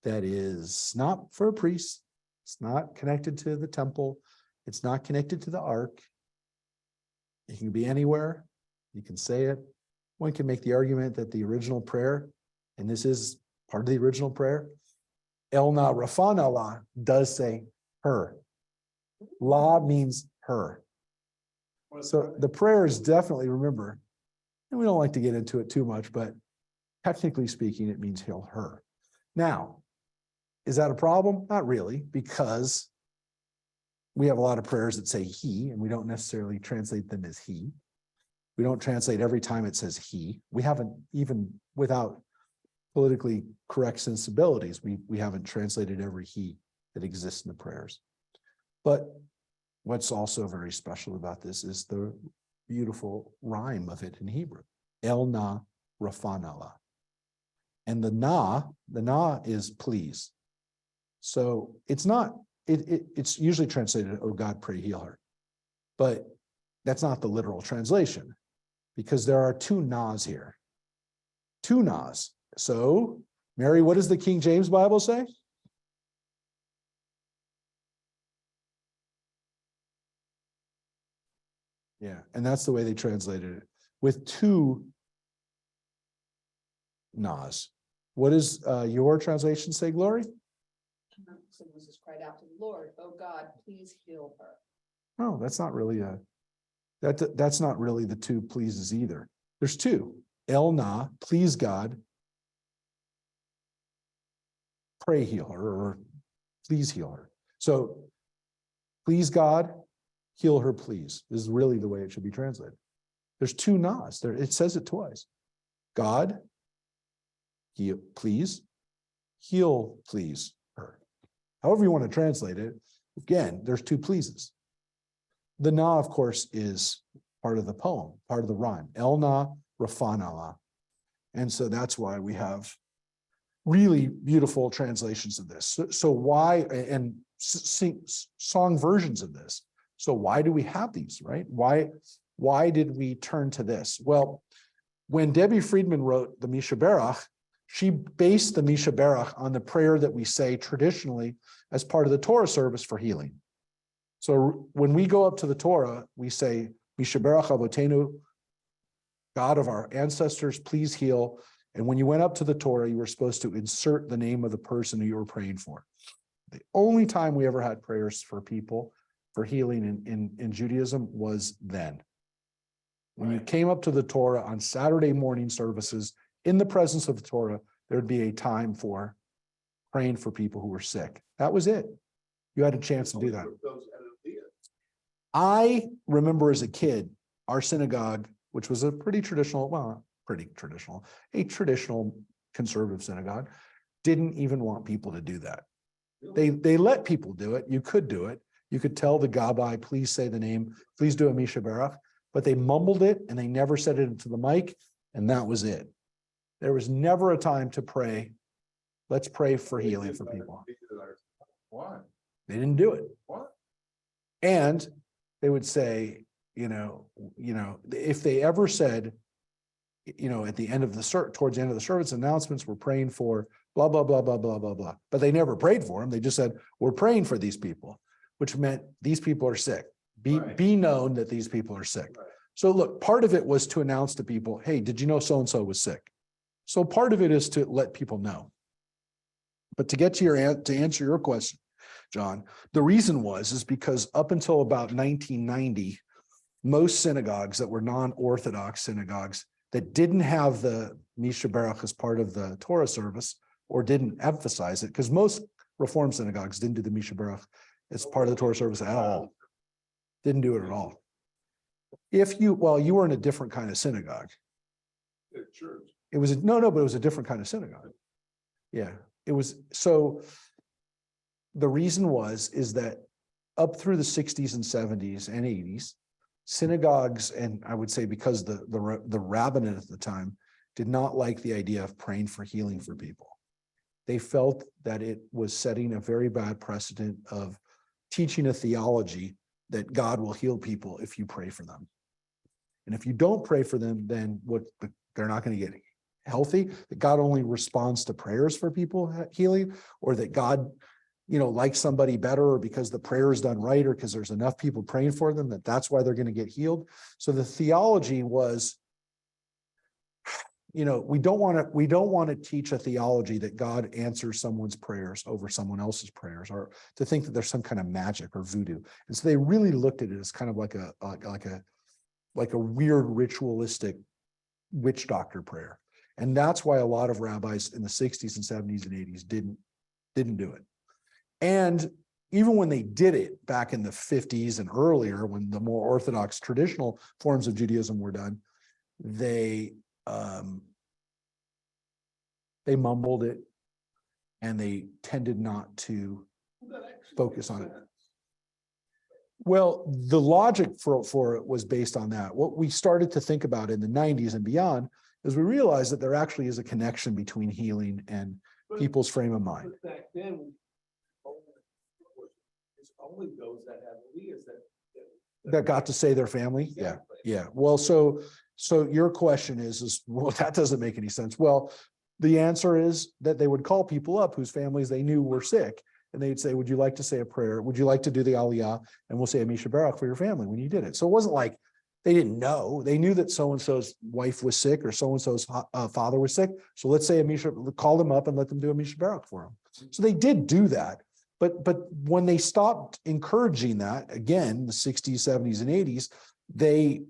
that is not for a priest. It's not connected to the temple. It's not connected to the ark. It can be anywhere. You can say it. One can make the argument that the original prayer, and this is part of the original prayer, El Na Rafan Allah does say her. La means her. So the prayer is definitely, remember, and we don't like to get into it too much, but technically speaking, it means heal her. Now, is that a problem? Not really, because we have a lot of prayers that say he, and we don't necessarily translate them as he. We don't translate every time it says he. We haven't, even without politically correct sensibilities, we haven't translated every he that exists in the prayers. But what's also very special about this is the beautiful rhyme of it in Hebrew. El na rafan Allah. And the na is please. So it's not, it's usually translated, oh God, pray heal her. But that's not the literal translation, because there are two nas here. Two nas. So, Mary, what does the King James Bible say? Yeah, and that's the way they translated it, with two nas. What does your translation say, Glory? So Moses cried out to the Lord, oh God, please heal her. No, that's not really that's not really the two pleases either. There's two. El na, please God, pray heal her, or please heal her. So, please God, heal her, please, is really the way it should be translated. There's two nas there. It says it twice. God, heal, please, heal, please her. However you want to translate it, again, there's two pleases. The na, of course, is part of the poem, part of the rhyme. El na rafan Allah. And so that's why we have really beautiful translations of this. So why, and song versions of this. So why do we have these, right? Why did we turn to this? Well, when Debbie Friedman wrote the Mishaberach, she based the Mishaberach on the prayer that we say traditionally as part of the Torah service for healing. So when we go up to the Torah, we say, Mishaberach Avotenu, God of our ancestors, please heal. And when you went up to the Torah, you were supposed to insert the name of the person who you were praying for. The only time we ever had prayers for people for healing in Judaism was then. When you came up to the Torah on Saturday morning services, in the presence of the Torah, there'd be a time for praying for people who were sick. That was it. You had a chance to do that. I remember as a kid, our synagogue, which was a pretty traditional, well, a traditional conservative synagogue, didn't even want people to do that. They let people do it. You could do it. You could tell the Gabbai, please say the name, please do a Mishaberach, but they mumbled it and they never said it into the mic, and that was it. There was never a time to pray. Let's pray for healing for people. Why? They didn't do it. What? And they would say, if they ever said, at the end of towards the end of the service announcements, we're praying for blah, blah, blah, blah, blah, blah, blah. But they never prayed for them. They just said, we're praying for these people, which meant these people are sick. Be known that these people are sick. Right. So look, part of it was to announce to people, hey, did you know so-and-so was sick? So part of it is to let people know. But to get to answer your question, John, the reason is because up until about 1990, most synagogues that were non-Orthodox synagogues that didn't have the Mishaberach as part of the Torah service or didn't emphasize it, because most Reform synagogues didn't do the Mishaberach as part of the Torah service at all. Didn't do it at all. You were in a different kind of synagogue. Church. It was but it was a different kind of synagogue. Yeah, it was. So the reason is that up through the 60s and 70s and 80s, synagogues, and I would say because the rabbinate at the time did not like the idea of praying for healing for people. They felt that it was setting a very bad precedent of teaching a theology that God will heal people if you pray for them. And if you don't pray for them, then they're not going to get healthy, that God only responds to prayers for people healing, or that God, likes somebody better, or because the prayer is done right, or because there's enough people praying for them, that's why they're going to get healed. So the theology was, we don't want to teach a theology that God answers someone's prayers over someone else's prayers, or to think that there's some kind of magic or voodoo. And so they really looked at it as kind of like a weird ritualistic witch doctor prayer. And that's why a lot of rabbis in the 60s and 70s and 80s didn't do it. And even when they did it back in the 50s and earlier, when the more orthodox traditional forms of Judaism were done, they mumbled it, and they tended not to focus on it. Well, the logic for it was based on that. What we started to think about in the 90s and beyond is we realized that there actually is a connection between healing and people's frame of mind. But back then, it's only those that have Leah's That got to say their family. Exactly. Yeah. Well, so your question is, well, that doesn't make any sense. Well, the answer is that they would call people up whose families they knew were sick, and they'd say, would you like to say a prayer? Would you like to do the Aliyah? And we'll say Amisha Barak for your family when you did it. So it wasn't like they didn't know. They knew that so-and-so's wife was sick, or so-and-so's father was sick. So let's say call them up and let them do Amisha Barak for them. So they did do that. But when they stopped encouraging that, again, the 60s, 70s, and 80s, they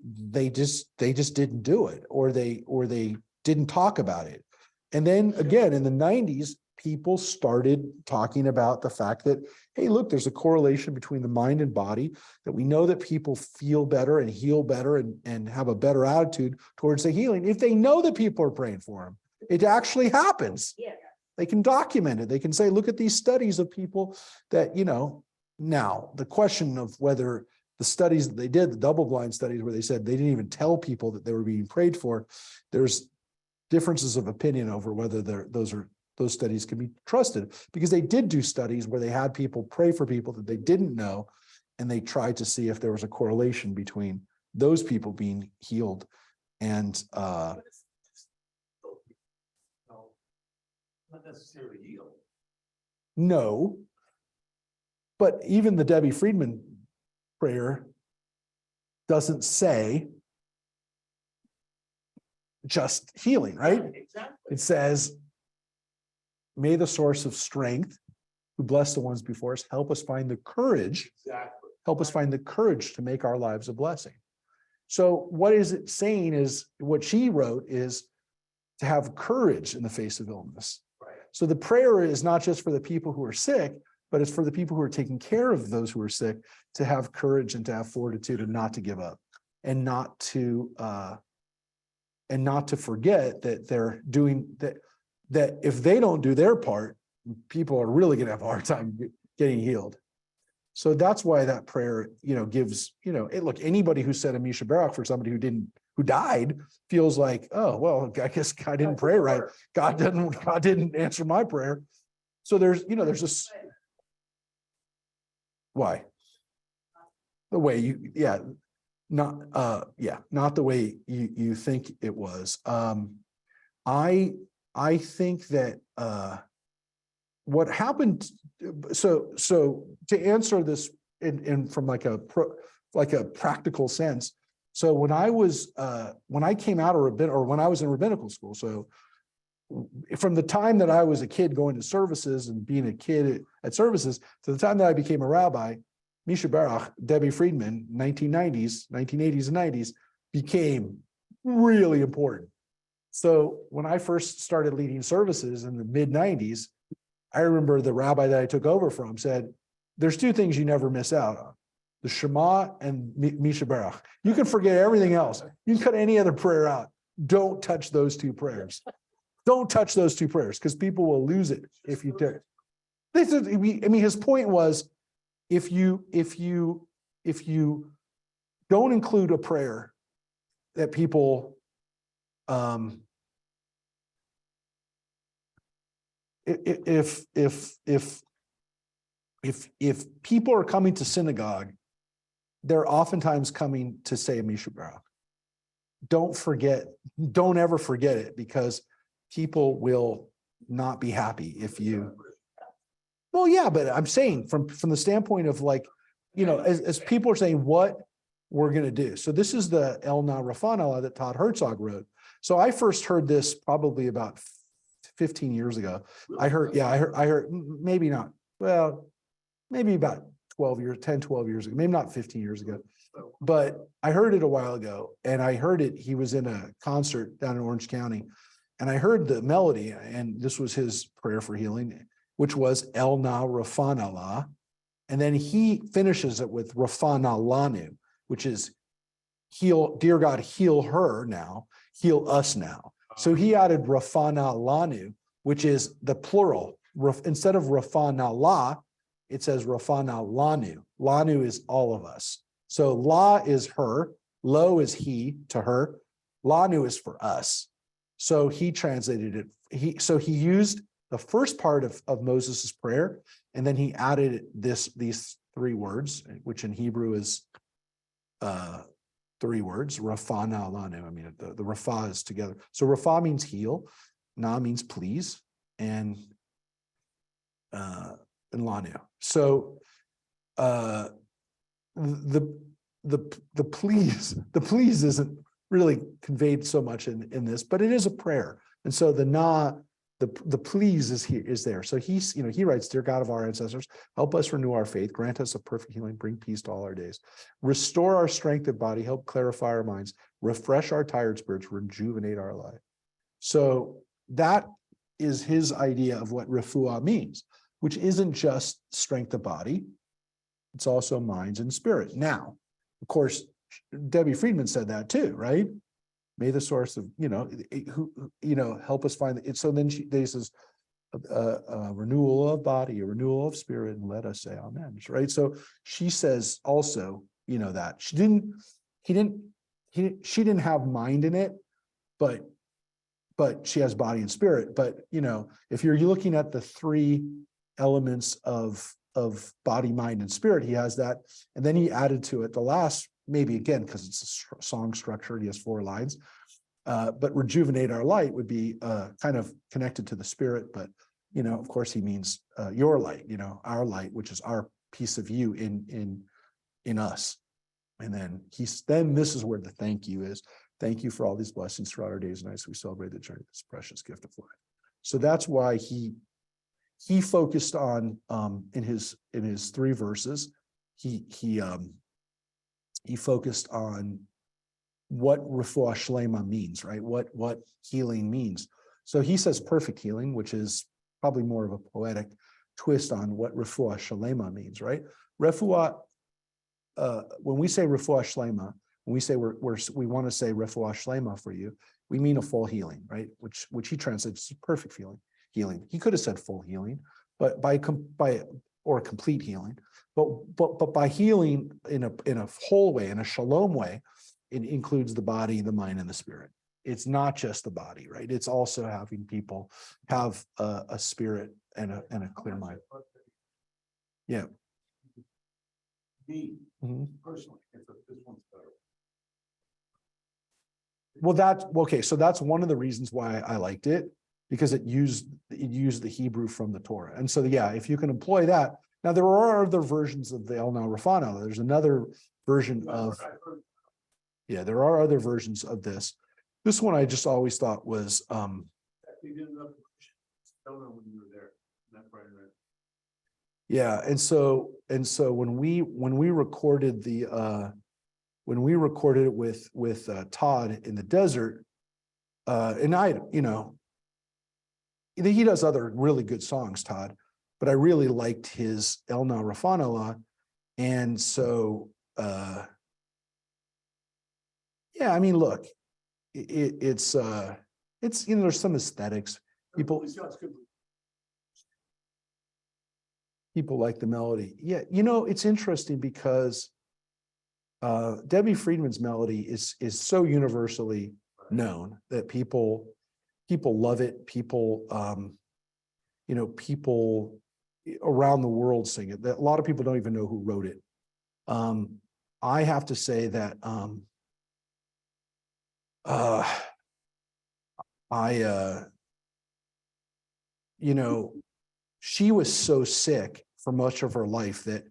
just didn't do it, or they didn't talk about it. And then again, in the 90s, people started talking about the fact that, hey, look, there's a correlation between the mind and body, that we know that people feel better and heal better and have a better attitude towards the healing if they know that people are praying for them. It actually happens. Yeah. They can document it. They can say, look at these studies of people that, now the question of whether the studies that they did, the double-blind studies where they said they didn't even tell people that they were being prayed for, there's differences of opinion over whether those studies can be trusted, because they did do studies where they had people pray for people that they didn't know, and they tried to see if there was a correlation between those people being healed and Not necessarily healed. no. But even the Debbie Friedman prayer doesn't say just healing, right? Exactly. It says, may the source of strength, who bless the ones before us, help us find the courage, Exactly. help us find the courage to make our lives a blessing. So what is it saying is, what she wrote is to have courage in the face of illness. Right. So the prayer is not just for the people who are sick, but it's for the people who are taking care of those who are sick, to have courage and to have fortitude and not to give up, and not to forget that they're doing that, that if they don't do their part, people are really going to have a hard time getting healed. So that's why that prayer, gives, look, anybody who said Amisha Barak for somebody who died feels like, oh, well, I guess God didn't pray right. God didn't answer my prayer. So there's this. Why? The way not the way you think it was. I think that what happened. So to answer this in from like a practical sense. So when I came out of when I was in rabbinical school, so from the time that I was a kid going to services and being a kid at services to the time that I became a rabbi, Misha Barak, Debbie Friedman, 1980s and 90s became really important. So when I first started leading services in the mid 90s, I remember the rabbi that I took over from said, there's two things you never miss out on: the Shema and Misha Barak. You can forget everything else. You can cut any other prayer out. Don't touch those two prayers. Don't touch those two prayers, because people will lose it if you do. His point was, if you don't include a prayer that people if people are coming to synagogue they're oftentimes coming to say Mishabara. Don't ever forget it, because people will not be happy if you. Well, yeah, but I'm saying from the standpoint of like, as people are saying what we're going to do. So this is the El Na Rafanala that Todd Herzog wrote. So I first heard this probably about 15 years ago. I heard maybe not. Well, maybe about 10, 12 years ago, maybe not 15 years ago. But I heard it a while ago, and I heard it, he was in a concert down in Orange County, and I heard the melody, and this was his prayer for healing, which was El Na Rafanala. And then he finishes it with Rafanalanu, which is heal, dear God, heal her now, heal us now. So he added Rafanalanu, which is the plural. Instead of Rafanala, it says Rafanalanu. Lanu is all of us. So La is her, Lo is he to her, Lanu is for us. So he translated it. He used the first part of Moses's prayer, and then he added these three words, which in Hebrew is three words, Rafana Lanu. I mean, the Rafa is together. So Rafa means heal, Na means please, and Lanu. So the please isn't really conveyed so much in this, but it is a prayer. And so the please is there. So he writes, dear God of our ancestors, help us renew our faith, grant us a perfect healing, bring peace to all our days, restore our strength of body, help clarify our minds, refresh our tired spirits, rejuvenate our life. So that is his idea of what refuah means, which isn't just strength of body, it's also minds and spirit. Now, of course, Debbie Friedman said that too, right? May the source of, help us find it. So then they says, a renewal of body, a renewal of spirit, and let us say amen, right? So she says also, that she didn't have mind in it, but she has body and spirit. But, if you're looking at the three elements of body, mind, and spirit, he has that. And then he added to it the last, maybe again, because it's a song structure, he has 4 lines. But rejuvenate our light would be kind of connected to the spirit. But, of course, he means your light, our light, which is our piece of you in us. And then this is where the thank you is. Thank you for all these blessings throughout our days and nights. We celebrate the journey of this precious gift of life. So that's why he focused on in his 3 verses, he focused on what refuah shlema means, right? What healing means. So he says perfect healing, which is probably more of a poetic twist on what refuah shlema means, right? Refuah, when we say refuah shlema, when we say we want to say refuah shlema for you, we mean a full healing, right? Which he translates as perfect healing. He could have said full healing, but or complete healing, but by healing in a whole way, in a shalom way, it includes the body, the mind, and the spirit. It's not just the body, right? It's also having people have a spirit and a clear mind. Yeah. Me, Mhm. personally, this one's better. Well, so that's one of the reasons why I liked it, because it used the Hebrew from the Torah. And so, yeah, if you can employ that. Now, there are other versions of the El Na Rafana. There's another version of, there are other versions of this. This one I just always thought was, Don't know when you were there. That's right. yeah. And so when we recorded it with Todd in the desert, and he does other really good songs, Todd, but I really liked his El Na Rafanala. And so, yeah, I mean, look, it's there's some aesthetics. People like the melody. Yeah, it's interesting because Debbie Friedman's melody is so universally known that people love it. People around the world sing it. A lot of people don't even know who wrote it. I have to say that, I, you know, she was so sick for much of her life that,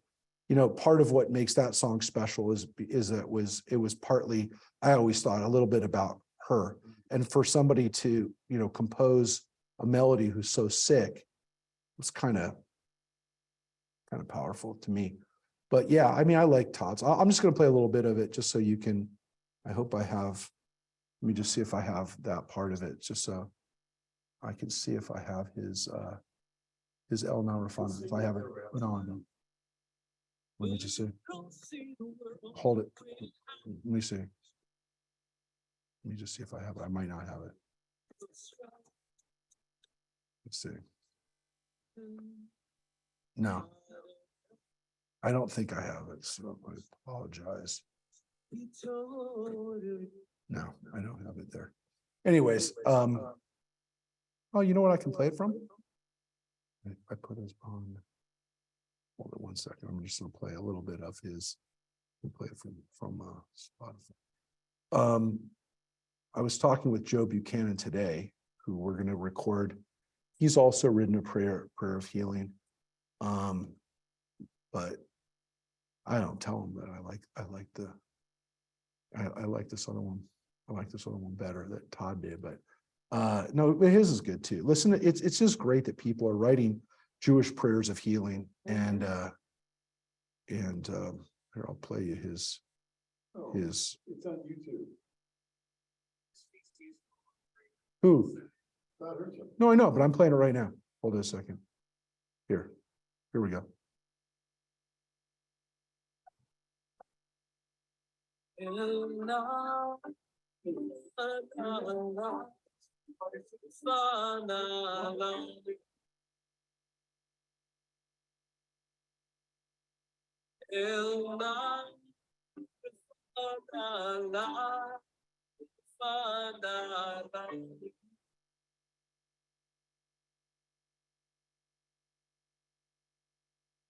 part of what makes that song special is that it was partly, I always thought a little bit about her. And for somebody to, compose a melody who's so sick was kind of powerful to me. But yeah, I mean, I like Todd's. I'm just going to play a little bit of it just so you can, I hope I have, let me just see if I have that part of it, just so I can see if I have his El Narafana, if I have it. No, I don't. Let me just see. Hold it. Let me see. Let me just see if I have it. I might not have it. Let's see. No. I don't think I have it, so I apologize. No, I don't have it there. Anyways, oh, you know what I can play it from? I put his on. Hold it 1 second. I'm just gonna play a little bit of his. Play it from Spotify. I was talking with Joe Buchanan today, who we're going to record. He's also written a prayer of healing. But I don't tell him that I like this other one. I like this other one better that Todd did, but no, but his is good too. Listen, it's just great that people are writing Jewish prayers of healing, and here, I'll play you his. It's on YouTube. Who? No, I know, but I'm playing it right now. Hold on a second. Here we go.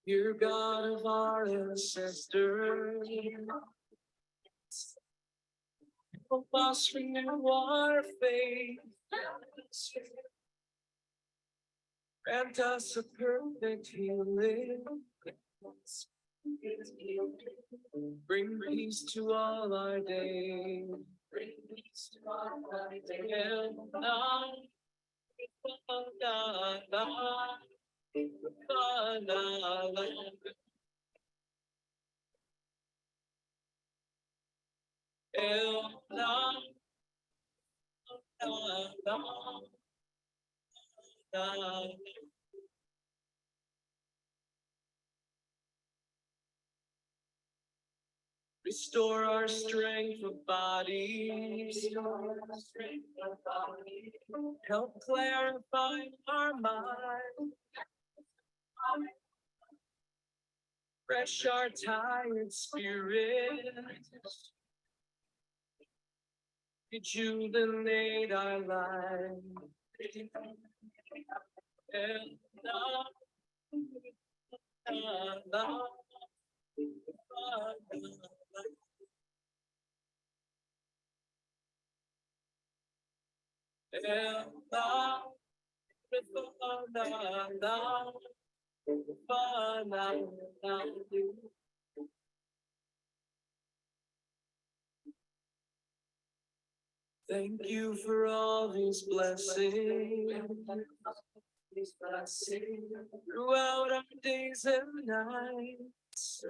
You're God of our ancestors. Help us renew our faith. Grant us a perfect healing. Bring peace to all our days. Bring peace to all our days. Restore our strength of body. Help clarify our mind. Fresh our tired spirit. Rejuvenate our life. And thank you for all these blessings. Throughout our days and nights.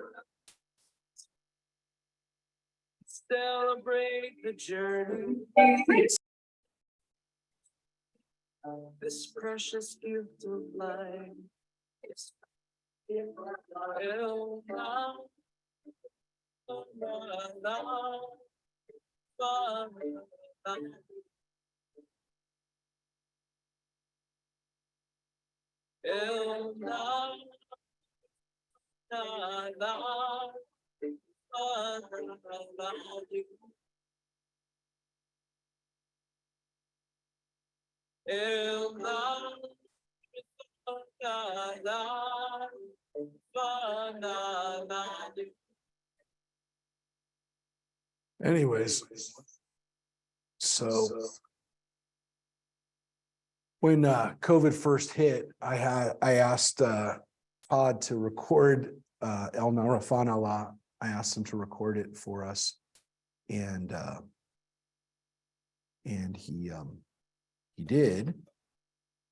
Celebrate the journey. This precious gift of life. Anyways. So. When COVID first hit, I asked Todd to record El Narafan Allah. I asked him to record it for us. And he did.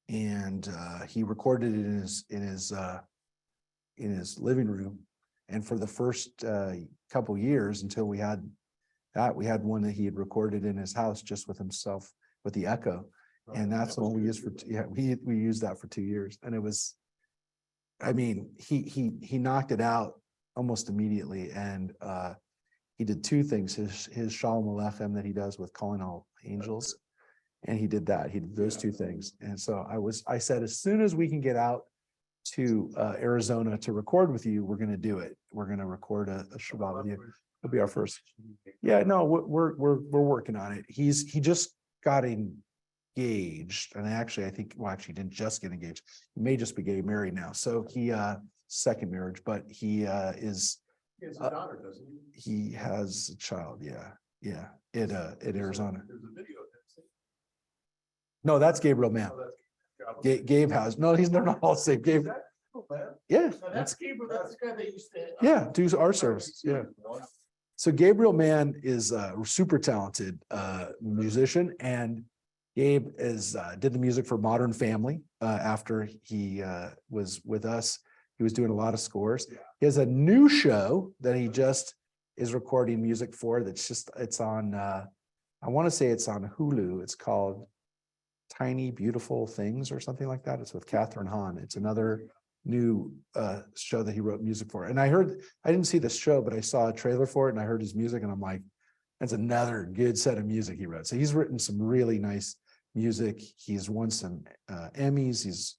And he recorded it in his living room. And for the first couple years until we had that, we had one that he had recorded in his house just with himself with the echo. And that's the one we used for, we used that for 2 years. And it was, I mean, he knocked it out almost immediately. And he did two things, his Shalom Aleichem that he does with Calling All Angels. And he did that, he did those two things. And so I said, as soon as we can get out to Arizona to record with you, we're going to do it. We're going to record a Shabbat with you. It'll be our first. Yeah, no, we're working on it. He just got engaged, and actually, I think, well, actually, he didn't just get engaged. He may just be getting married now. So he second marriage, but he is. He has a daughter, doesn't he? He has a child. Yeah. At Arizona. There's a video. No, that's Gabriel Mann. Oh, that's Gabe has they're not all the same. Gabe, yeah, That's Gabriel, that's the guy that used to. yeah, do our service. Yeah. So Gabriel Mann is a super talented musician, and Gabe did the music for Modern Family after he was with us. He was doing a lot of scores. Yeah. He has a new show that he just is recording music for. It's on. I want to say it's on Hulu. It's called Tiny Beautiful Things or something like that. It's with Catherine Hahn. It's another new show that he wrote music for. And I didn't see this show, but I saw a trailer for it and I heard his music and I'm like, that's another good set of music he wrote. So he's written some really nice music. He's won some Emmys. He's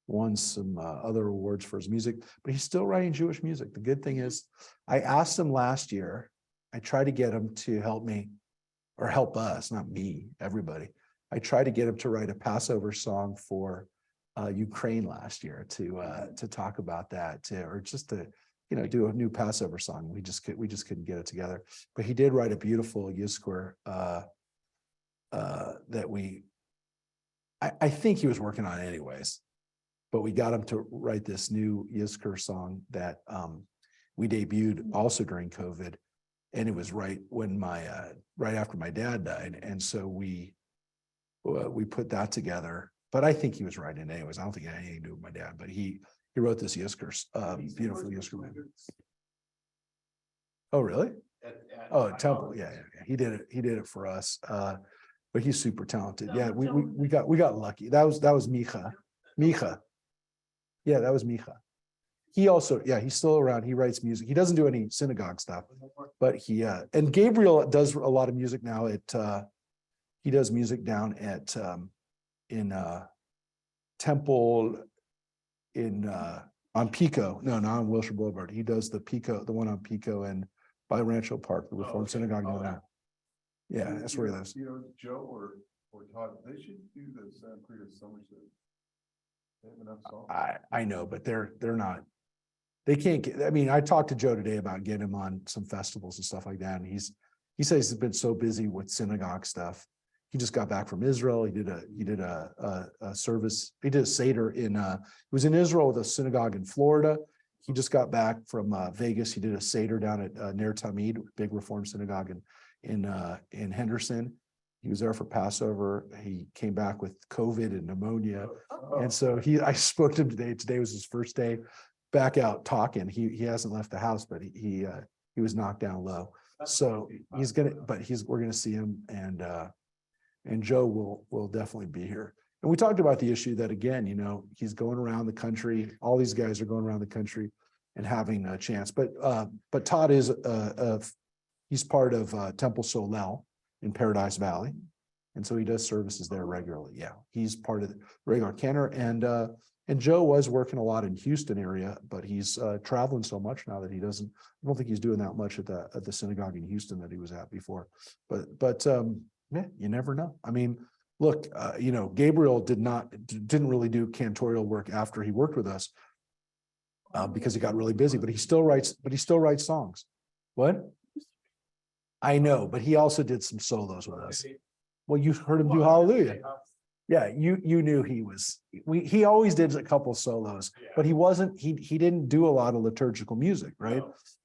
won some other awards for his music, but he's still writing Jewish music. The good thing is I asked him last year, I tried to get him to help me or help us, not me, everybody. I tried to get him to write a Passover song for Ukraine last year to talk about that, or just to do a new Passover song. We just couldn't get it together. But he did write a beautiful Yizkor that I think he was working on anyways. But we got him to write this new Yizkor song that we debuted also during COVID, and it was right when right after my dad died, and so we put that together. But I think he was writing anyways. I don't think it had anything to do with my dad, but he wrote this Yizkor, beautiful Yizkor. Oh, really? Oh, at Temple. Yeah. He did it for us. But he's super talented. Yeah, we got lucky. That was Micha. Yeah, that was Micha. He also, he's still around. He writes music. He doesn't do any synagogue stuff, but and Gabriel does a lot of music now he does music down at in Temple on Pico. No, not on Wilshire Boulevard. He does the one on Pico and by Rancho Park, the Reformed Synagogue down there. Yeah, that's where he lives. Joe or Todd, they should do the Santa Clarita Summer Series. They have enough songs. I know, but they're not. They can't get. I mean, I talked to Joe today about getting him on some festivals and stuff like that, and he says he's been so busy with synagogue stuff. He just got back from Israel. He did a service. He did a Seder he was in Israel with a synagogue in Florida. He just got back from Vegas. He did a Seder down at Ner Tamid, big Reform synagogue in Henderson. He was there for Passover. He came back with COVID and pneumonia. And so I spoke to him today. Today was his first day back out talking. He hasn't left the house, but he was knocked down low. So we're gonna see him, and Joe will definitely be here. And we talked about the issue that, again, he's going around the country. All these guys are going around the country and having a chance. But Todd is he's part of Temple Solel in Paradise Valley, and so he does services there regularly. Yeah, he's part of the regular Kenner, and Joe was working a lot in Houston area, but he's traveling so much now that he doesn't. I don't think he's doing that much at the synagogue in Houston that he was at before. But yeah, you never know. I mean, look, Gabriel didn't really do cantorial work after he worked with us because he got really busy. But he still writes songs. What? I know, but he also did some solos with us. Well, you heard him do Hallelujah. Yeah, you knew he was, he always did a couple solos, but he didn't do a lot of liturgical music, right?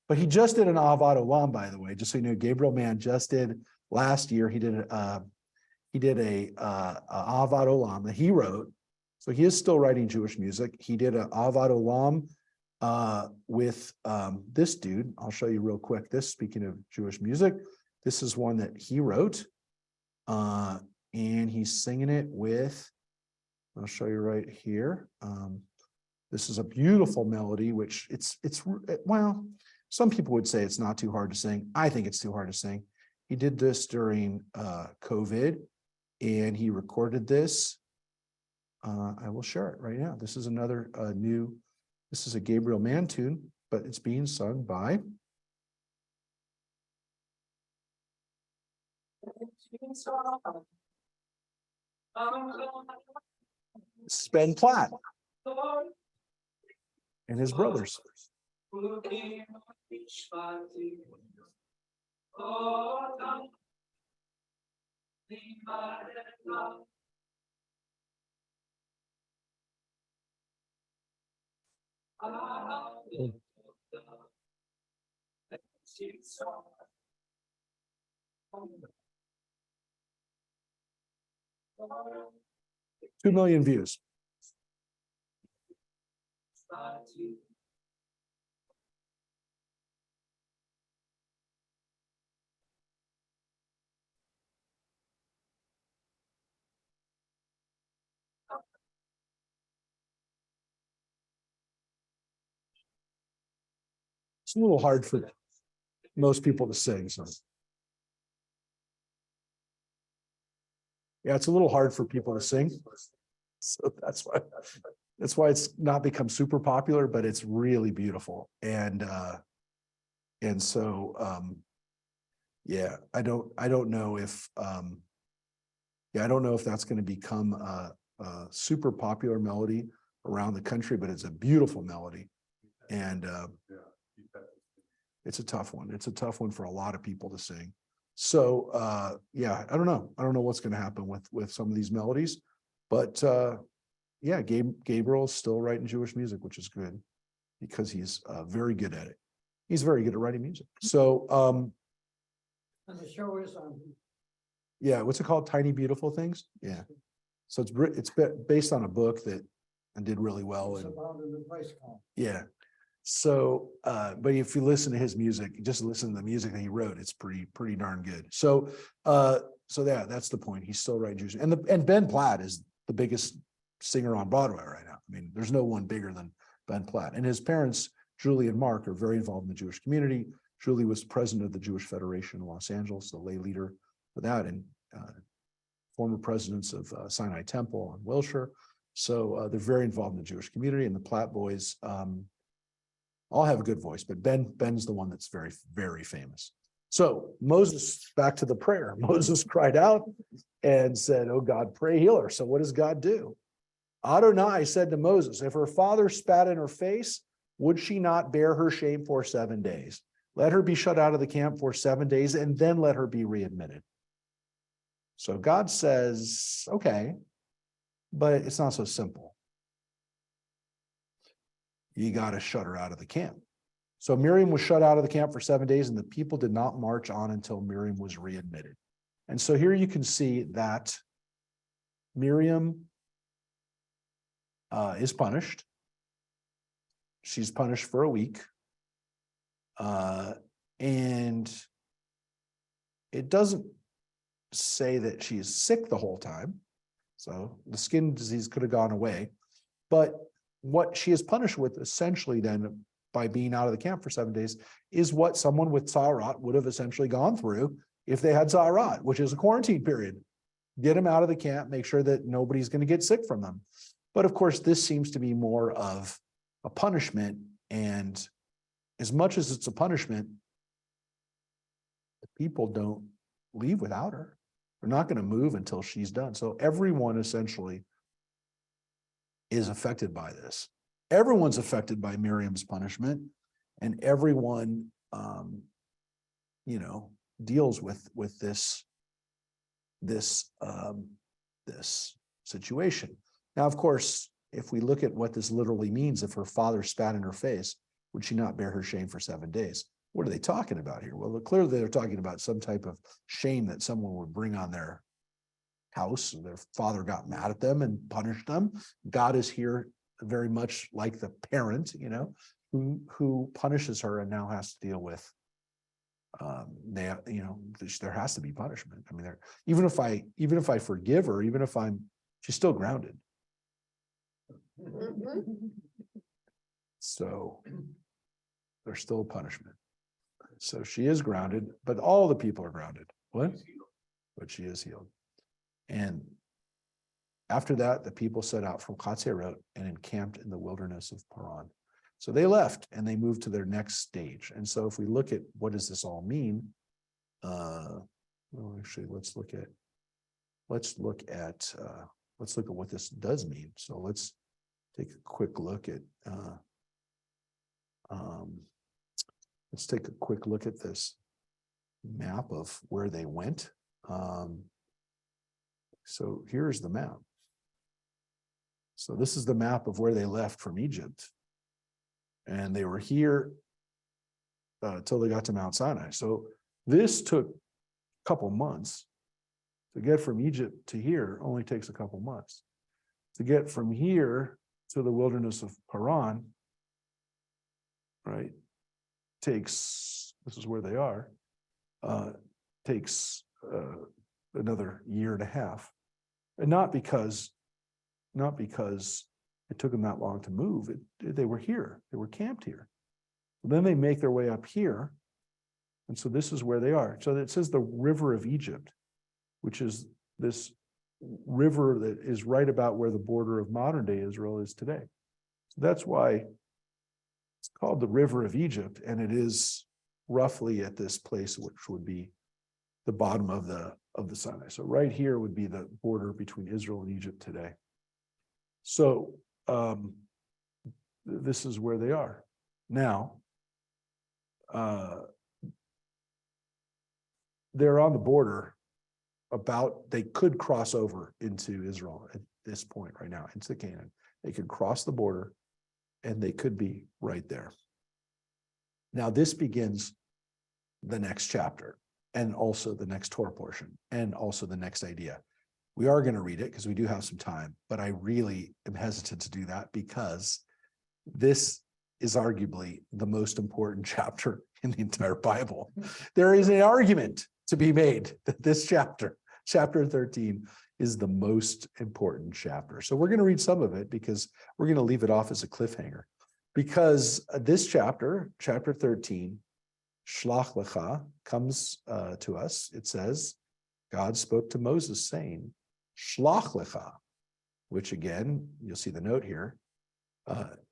But he just did an Avad Olam, by the way, just so you know, Gabriel Mann just did last year, he did a Avad Olam that he wrote. So he is still writing Jewish music. He did an Avad Olam with this dude. I'll show you real quick. This, speaking of Jewish music, this is one that he wrote. And he's singing it with, I'll show you right here. This is a beautiful melody, which well, some people would say it's not too hard to sing. I think it's too hard to sing. He did this during COVID, and he recorded this. I will share it right now. This is another this is a Gabriel Mann tune, but it's being sung by Ben Platt and his brothers. Two million views. It's a little hard for most people to sing. So. Yeah, it's a little hard for people to sing. So that's why it's not become super popular, but it's really beautiful. And so yeah, I don't know if I don't know if that's going to become a super popular melody around the country, but it's a beautiful melody. And it's a tough one. It's a tough one for a lot of people to sing. So yeah, I don't know. I don't know what's going to happen with some of these melodies, but yeah, Gabriel's still writing Jewish music, which is good because he's very good at it. He's very good at writing music. So and the show is on. Yeah, what's it called? Tiny Beautiful Things. Yeah. So it's based on a book that did really well. It's And about an advice column. yeah. So, but if you listen to his music, just listen to the music that he wrote, it's pretty darn good. So, yeah, that's the point. He's still writing Jewish, and Ben Platt is the biggest singer on Broadway right now. I mean, there's no one bigger than Ben Platt. And his parents, Julie and Mark, are very involved in the Jewish community. Julie was president of the Jewish Federation in Los Angeles, the lay leader for that, and former presidents of Sinai Temple and Wilshire. So they're very involved in the Jewish community, and the Platt boys. All have a good voice, but Ben's the one that's very, very famous. So Moses, back to the prayer. Moses cried out and said, "Oh God, pray heal her." So what does God do? Adonai said to Moses, "If her father spat in her face, would she not bear her shame for 7 days? Let her be shut out of the camp for 7 days, and then let her be readmitted." So God says, okay, but it's not so simple. You got to shut her out of the camp. So Miriam was shut out of the camp for 7 days, and the people did not march on until Miriam was readmitted. And so here you can see that Miriam is punished. She's punished for a week. And it doesn't say that she is sick the whole time. So the skin disease could have gone away. But what she is punished with essentially then by being out of the camp for 7 days is what someone with Tza'arat would have essentially gone through if they had Tza'arat, which is a quarantine period. Get them out of the camp, make sure that nobody's going to get sick from them. But of course, this seems to be more of a punishment. And as much as it's a punishment, the people don't leave without her. They're not going to move until she's done. So everyone essentially is affected by this. Everyone's affected by Miriam's punishment, and everyone, deals with this situation. Now, of course, if we look at what this literally means, if her father spat in her face, would she not bear her shame for 7 days? What are they talking about here? Well, clearly they're talking about some type of shame that someone would bring on their house. Their father got mad at them and punished them. God is here very much like the parent, who punishes her and now has to deal with there has to be punishment. I mean, even if I forgive her, she's still grounded. Mhm. So there's still a punishment. So she is grounded, but all the people are grounded. What? But she is healed. And after that, the people set out from Hatzerot and encamped in the wilderness of Paran. So they left and they moved to their next stage. And so if we look at what does this all mean? Actually, let's look at what this does mean. So let's take a quick look at this map of where they went. So here's the map. So this is the map of where they left from Egypt. And they were here till they got to Mount Sinai. So this took a couple months. To get from Egypt to here only takes a couple months. To get from here to the wilderness of Paran, right, this is where they are, takes another year and a half. And not because it took them that long to move. They were here. They were camped here. Then they make their way up here. And so this is where they are. So it says the river of Egypt, which is this river that is right about where the border of modern day Israel is today. So that's why it's called the river of Egypt. And it is roughly at this place, which would be the bottom of the Sinai. So right here would be the border between Israel and Egypt today. So this is where they are now. They're on the border they could cross over into Israel at this point right now, into Canaan. They could cross the border and they could be right there. Now this begins the next chapter and also the next Torah portion and also the next idea. We are going to read it because we do have some time, but I really am hesitant to do that because this is arguably the most important chapter in the entire Bible. There is an argument to be made that this chapter 13, is the most important chapter. So we're going to read some of it because we're going to leave it off as a cliffhanger. Because this chapter 13, Shlach Lecha, comes to us. It says, God spoke to Moses saying, Shlach Lecha, which again, you'll see the note here,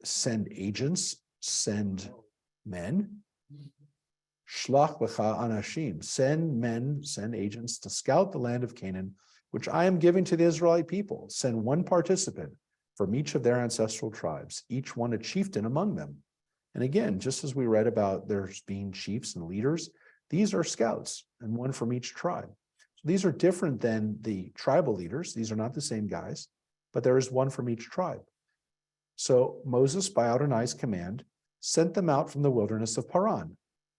send agents, send men. Shlach lecha anashim, send men, send agents to scout the land of Canaan, which I am giving to the Israelite people. Send one participant from each of their ancestral tribes, each one a chieftain among them. And again, just as we read about there's being chiefs and leaders, these are scouts and one from each tribe. So these are different than the tribal leaders. These are not the same guys, but there is one from each tribe. So Moses, by Adonai's command, sent them out from the wilderness of Paran,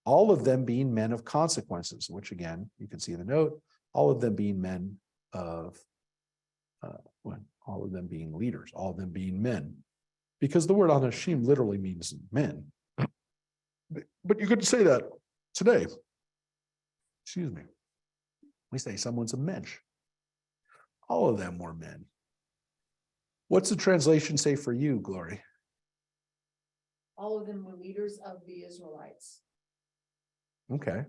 all of them being men of consequences, which again, you can see in the note, all of them being men of, all of them being leaders, all of them being men, because the word anashim literally means men. But you could say that today. Excuse me. We say someone's a mensch. All of them were men. What's the translation say for you, Glory? All of them were leaders of the Israelites. Okay.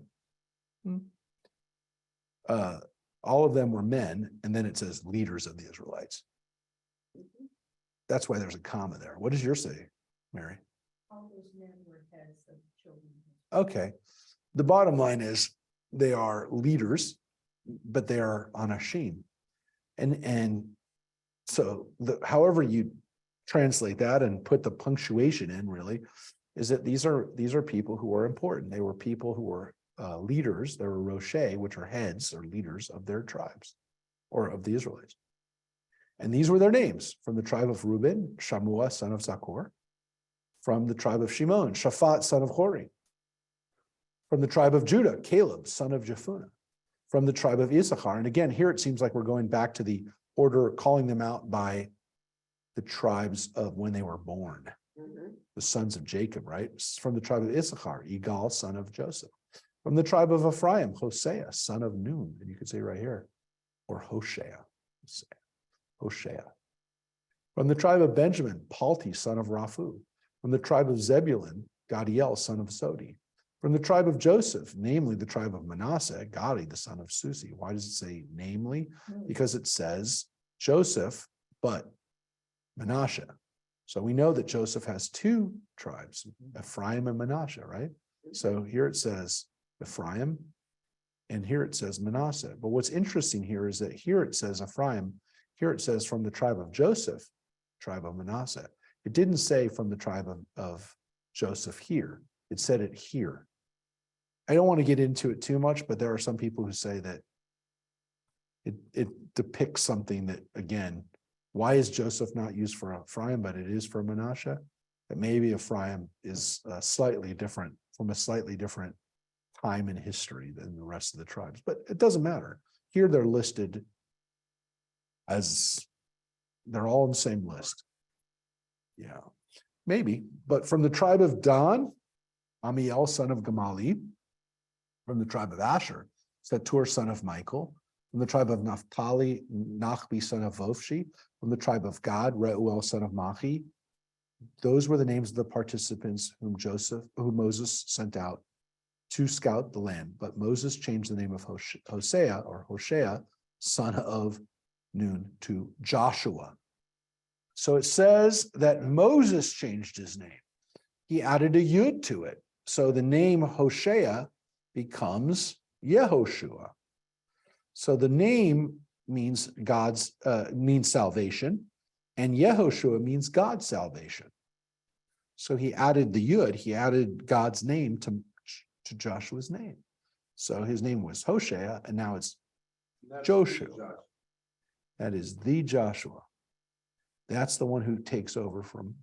All of them were men, and then it says leaders of the Israelites. That's why there's a comma there. What does yours say, Mary? All those men were heads of children. Okay. The bottom line is they are leaders, but they are anashim. And so however you translate that and put the punctuation in really is that these are people who are important. They were people who were leaders, there were Roche, which are heads or leaders of their tribes or of the Israelites. And these were their names: from the tribe of Reuben, Shammua, son of Zaccur; from the tribe of Shimon, Shaphat, son of Hori; from the tribe of Judah, Caleb, son of Jephunneh; from the tribe of Issachar. And again, here it seems like we're going back to the order, calling them out by the tribes of when they were born, the sons of Jacob, right? From the tribe of Issachar, Igal, son of Joseph; from the tribe of Ephraim, Hosea, son of Nun, and you could say right here, or Hoshea. Hoshea. From the tribe of Benjamin, Palti, son of Raphu; from the tribe of Zebulun, Gadiel, son of Sodi; from the tribe of Joseph, namely the tribe of Manasseh, Gadi, the son of Susi. Why does it say namely? Because it says Joseph, but Manasseh. So we know that Joseph has two tribes, Ephraim and Manasseh, right? So here it says Ephraim, and here it says Manasseh. But what's interesting here is that here it says Ephraim, here it says from the tribe of Joseph, tribe of Manasseh. It didn't say from the tribe of Joseph here. It said it here. I don't want to get into it too much, but there are some people who say that it depicts something that, again, why is Joseph not used for Ephraim, but it is for Manasseh? That maybe Ephraim is slightly different, from a slightly different time in history than the rest of the tribes, but it doesn't matter. Here they're listed as they're all in the same list. Yeah, maybe. But from the tribe of Dan, Amiel, son of Gamali; from the tribe of Asher, Satur, son of Michael; from the tribe of Naphtali, Nachbi, son of Vophshi; from the tribe of Gad, Reuel, son of Machi. Those were the names of the participants whom Moses sent out to scout the land. But Moses changed the name of Hosea or Hoshea, son of Nun, to Joshua. So it says that Moses changed his name. He added a yud to it. So the name Hoshea becomes Yehoshua. So the name means means salvation, and Yehoshua means God's salvation. So he added the yud, he added God's name to Joshua's name. So his name was Hoshea, and now it's Joshua. That is the Joshua. That's the one who takes over from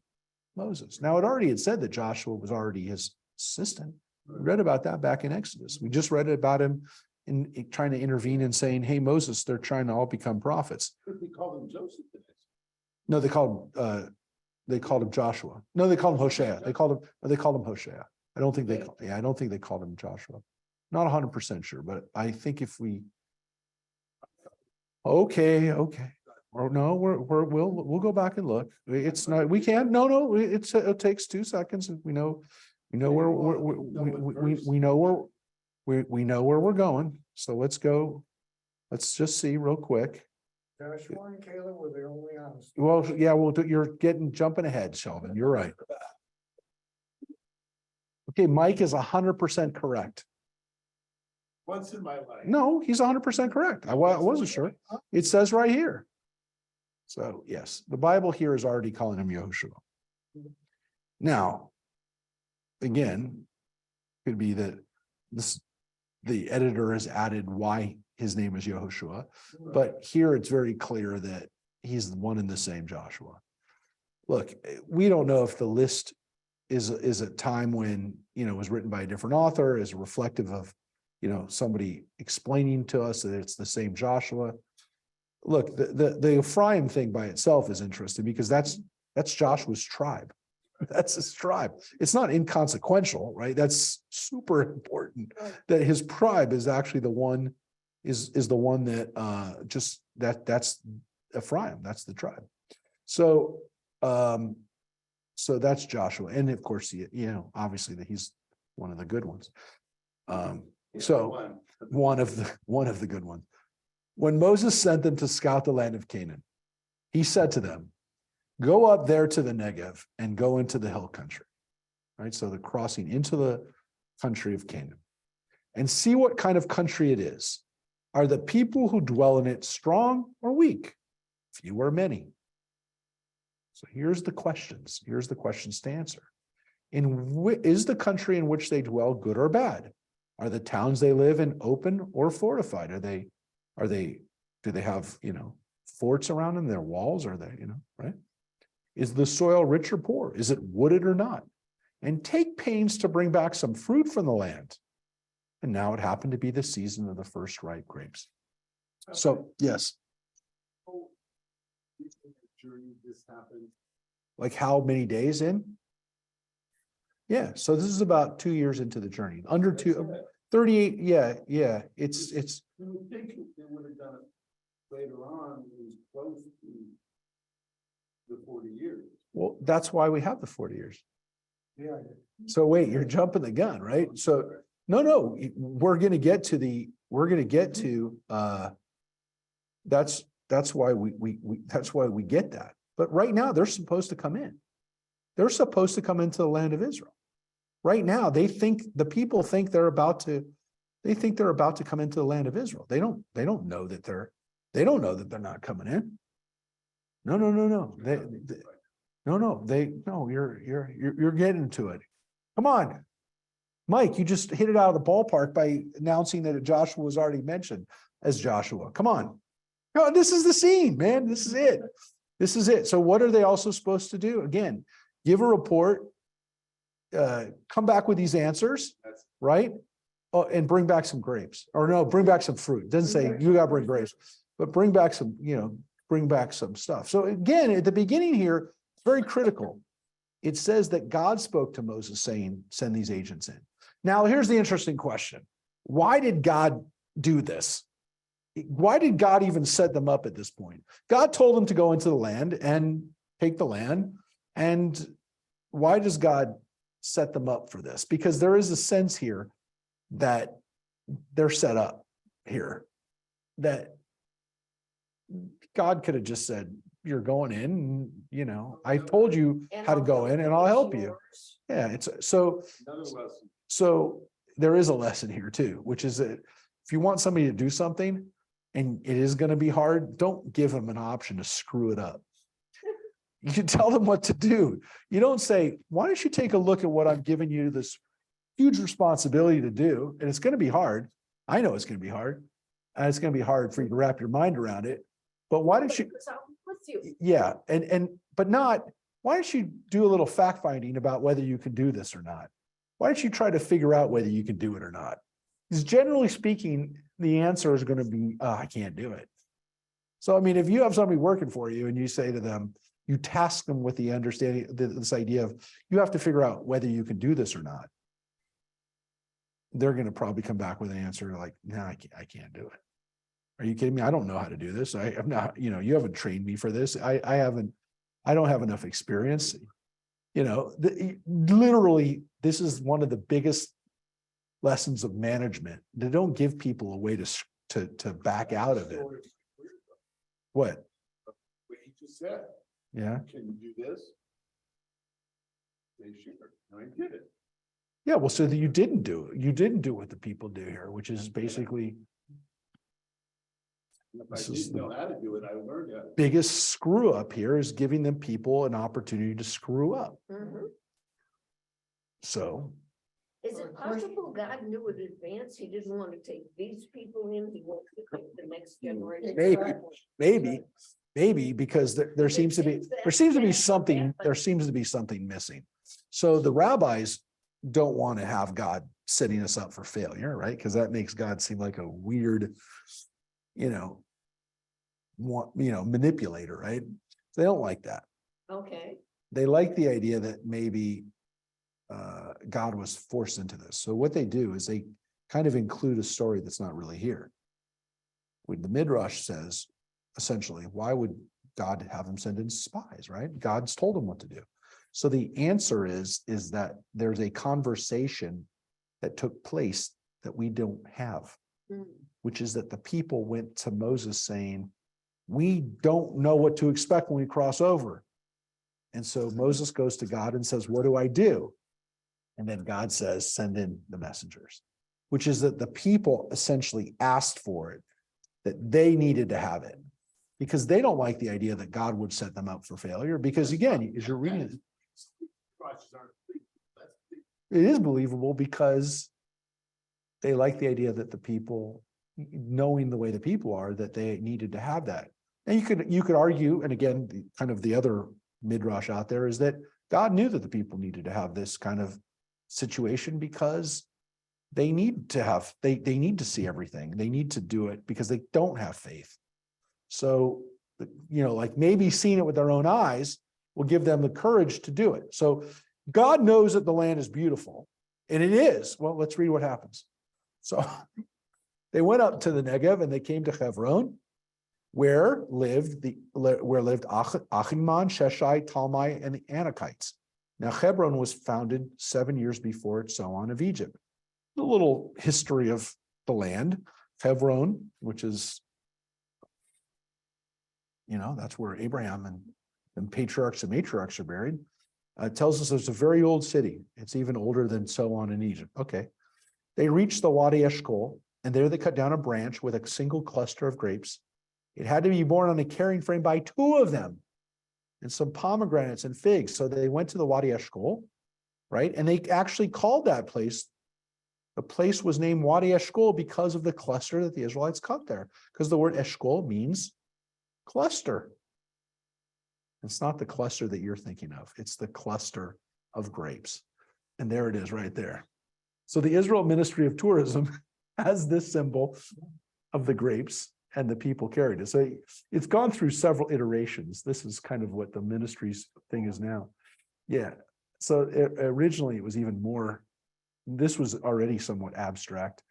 Moses. Now, it already had said that Joshua was already his assistant. We read about that back in Exodus. We just read about him in trying to intervene and saying, hey, Moses, they're trying to all become prophets. We call him Joseph. No, they called him Joshua. No, they called him Hoshea. They called him Hoshea. I don't think they called him Joshua. Not 100% sure, but I think if we. Okay. Or no, we'll go back and look. It's not. We can't. No. It takes 2 seconds. We know where we know where we're going. So let's go. Let's just see real quick. Joshua and Caleb were the only honest. Well, yeah, you're jumping ahead, Sheldon. You're right. Okay, Mike is 100% correct. Once in my life. No, he's 100% correct. I wasn't sure. It says right here. So yes, the Bible here is already calling him Yehoshua. Now, again, could be that the editor has added why his name is Yehoshua, but here it's very clear that he's one and the same Joshua. Look, we don't know if the list is a time when, it was written by a different author, is reflective of, somebody explaining to us that it's the same Joshua. Look, the Ephraim thing by itself is interesting because that's Joshua's tribe. That's his tribe. It's not inconsequential, right? That's super important that his tribe is actually the one is the one that that's Ephraim. That's the tribe. So that's Joshua. And of course, obviously that he's one of the good ones. So one of the good ones. When Moses sent them to scout the land of Canaan, he said to them, go up there to the Negev and go into the hill country. Right? So they're crossing into the country of Canaan and see what kind of country it is. Are the people who dwell in it strong or weak? Few or many? So here's the questions. Here's the questions to answer. Is the country in which they dwell good or bad? Are the towns they live in open or fortified? Do they have, forts around them, their walls? Are they, right? Is the soil rich or poor? Is it wooded or not? And take pains to bring back some fruit from the land. And now it happened to be the season of the first ripe grapes. So, yes. Journey this happened. Like how many days in? Yeah, so this is about 2 years into the journey, under 38, yeah, it's, You would think they would have done it later on, it was close to the 40 years. well, that's why we have the 40 years. Yeah. So wait, you're jumping the gun, right? So, no, we're gonna get to, that's why we get that. But right now, they're supposed to come in. They're supposed to come into the land of Israel. Right now, the people think they're about to come into the land of Israel. They don't know that they're not coming in. No. You're getting to it. Come on. Mike, you just hit it out of the ballpark by announcing that Joshua was already mentioned as Joshua. Come on. No, this is the scene, man. This is it. This is it. So what are they also supposed to do? Again, give a report, come back with these answers, right? Oh, and bring back some grapes, or no, bring back some fruit. It doesn't say you gotta bring grapes, but bring back some, bring back some stuff. So again, at the beginning here, it's very critical. It says that God spoke to Moses saying, send these agents in. Now, here's the interesting question. Why did God do this? Why did God even set them up at this point? God told them to go into the land and take the land. And why does God set them up for this? Because there is a sense here that they're set up here, that God could have just said, you're going in, I told you how to go in and I'll help you. Yeah, it's so, Another lesson. so there is a lesson here too, which is that if you want somebody to do something and it is going to be hard, don't give them an option to screw it up. You tell them what to do. You don't say, why don't you take a look at what I'm giving you this huge responsibility to do? And it's going to be hard. I know it's going to be hard. And it's going to be hard for you to wrap your mind around it. But why don't you? Yeah. But not, why don't you do a little fact finding about whether you can do this or not? Why don't you try to figure out whether you can do it or not? Because generally speaking, the answer is going to be, I can't do it. So, I mean, if you have somebody working for you and you say to them, you task them with the understanding, this idea of you have to figure out whether you can do this or not. They're going to probably come back with an answer like, no, I can't do it. Are you kidding me? I don't know how to do this. I'm not, you haven't trained me for this. I don't have enough experience. Literally, this is one of the biggest lessons of management. They don't give people a way to back out of it. What? What he just said. Yeah. Can you do this? They sure. I did it. Yeah. Well, so that you didn't do it. You didn't do what the people do here, which is basically. If I didn't know how to do it, I learned how to. Biggest screw up here is giving them people an opportunity to screw up. So. Is it possible God knew in advance he didn't want to take these people in, he wanted to take the next generation? Maybe because there seems to be something missing. So the rabbis don't want to have God setting us up for failure, right? Because that makes God seem like a weird, manipulator, right? They don't like that. Okay. They like the idea that maybe God was forced into this. So what they do is they kind of include a story that's not really here. When the Midrash says, essentially, why would God have him send in spies, right? God's told him what to do. So the answer is that there's a conversation that took place that we don't have, which is that the people went to Moses saying, we don't know what to expect when we cross over. And so Moses goes to God and says, what do I do? And then God says, send in the messengers, which is that the people essentially asked for it, that they needed to have it because they don't like the idea that God would set them up for failure. Because again, as you're reading it, it is believable because they like the idea that the people, knowing the way the people are, that they needed to have that. And you could argue, and again, kind of the other midrash out there is that God knew that the people needed to have this kind of situation because they need to have, they need to see everything. They need to do it because they don't have faith. So, like maybe seeing it with their own eyes will give them the courage to do it. So God knows that the land is beautiful, and it is. Well, let's read what happens. So they went up to the Negev and they came to Hebron, where lived Achiman, Sheshai, Talmai, and the Anakites. Now Hebron was founded 7 years before Zoan of Egypt. A little history of the land. Hebron, which is, that's where Abraham and patriarchs and matriarchs are buried. Tells us it's a very old city. It's even older than Zoan in Egypt. Okay. They reached the Wadi Eshkol, and there they cut down a branch with a single cluster of grapes. It had to be borne on a carrying frame by two of them, and some pomegranates and figs. So they went to the Wadi Eshkol, right? And they actually called that place, the place was named Wadi Eshkol because of the cluster that the Israelites cut there, because the word Eshkol means cluster. It's not the cluster that you're thinking of. It's the cluster of grapes. And there it is right there. So the Israel Ministry of Tourism has this symbol of the grapes, and the people carried it. So it's gone through several iterations. This is kind of what the ministry's thing is now. Yeah. So originally it was even more, this was already somewhat abstract,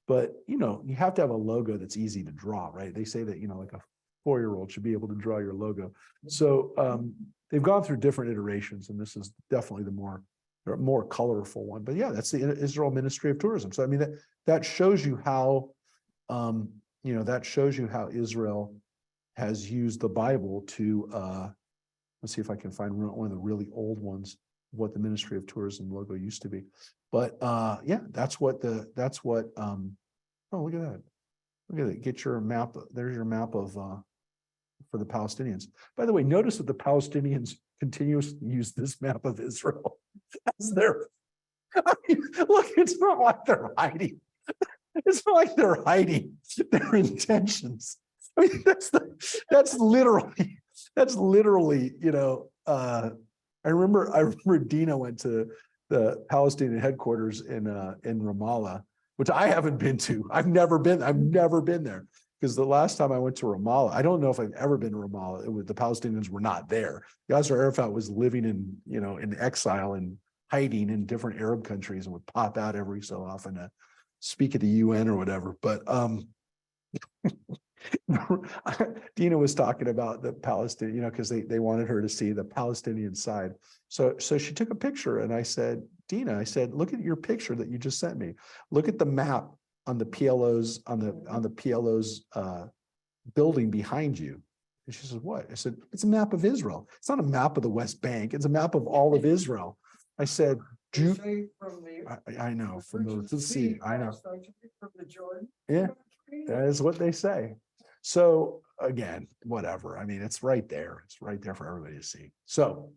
but you have to have a logo that's easy to draw, right? They say that, like a 4-year-old should be able to draw your logo. So they've gone through different iterations, and this is definitely the more colorful one. But yeah, that's the Israel Ministry of Tourism. So I mean, that shows you how, that shows you how Israel has used the Bible to, let's see if I can find one of the really old ones, what the Ministry of Tourism logo used to be. But yeah, oh, look at that. Look at it. Get your map. There's your map of, for the Palestinians. By the way, notice that the Palestinians continuously use this map of Israel as their, look, it's not like they're hiding. It's not like they're hiding their intentions. I mean, that's literally, I remember Dina went to the Palestinian headquarters in Ramallah, which I haven't been to. I've never been there, because the last time I went to Ramallah, I don't know if I've ever been to Ramallah. The Palestinians were not there. Yasser Arafat was living in exile and hiding in different Arab countries, and would pop out every so often to speak at the UN or whatever. But Dina was talking about the Palestinian, because they wanted her to see the Palestinian side. So she took a picture, and I said, Dina, look at your picture that you just sent me. Look at the map on the PLO's building behind you. And she says, what? I said, it's a map of Israel. It's not a map of the West Bank. It's a map of all of Israel. I said, I know, from the sea. I know. From the Jordan. Yeah, that is what they say. So again, whatever. I mean, it's right there. It's right there for everybody to see. So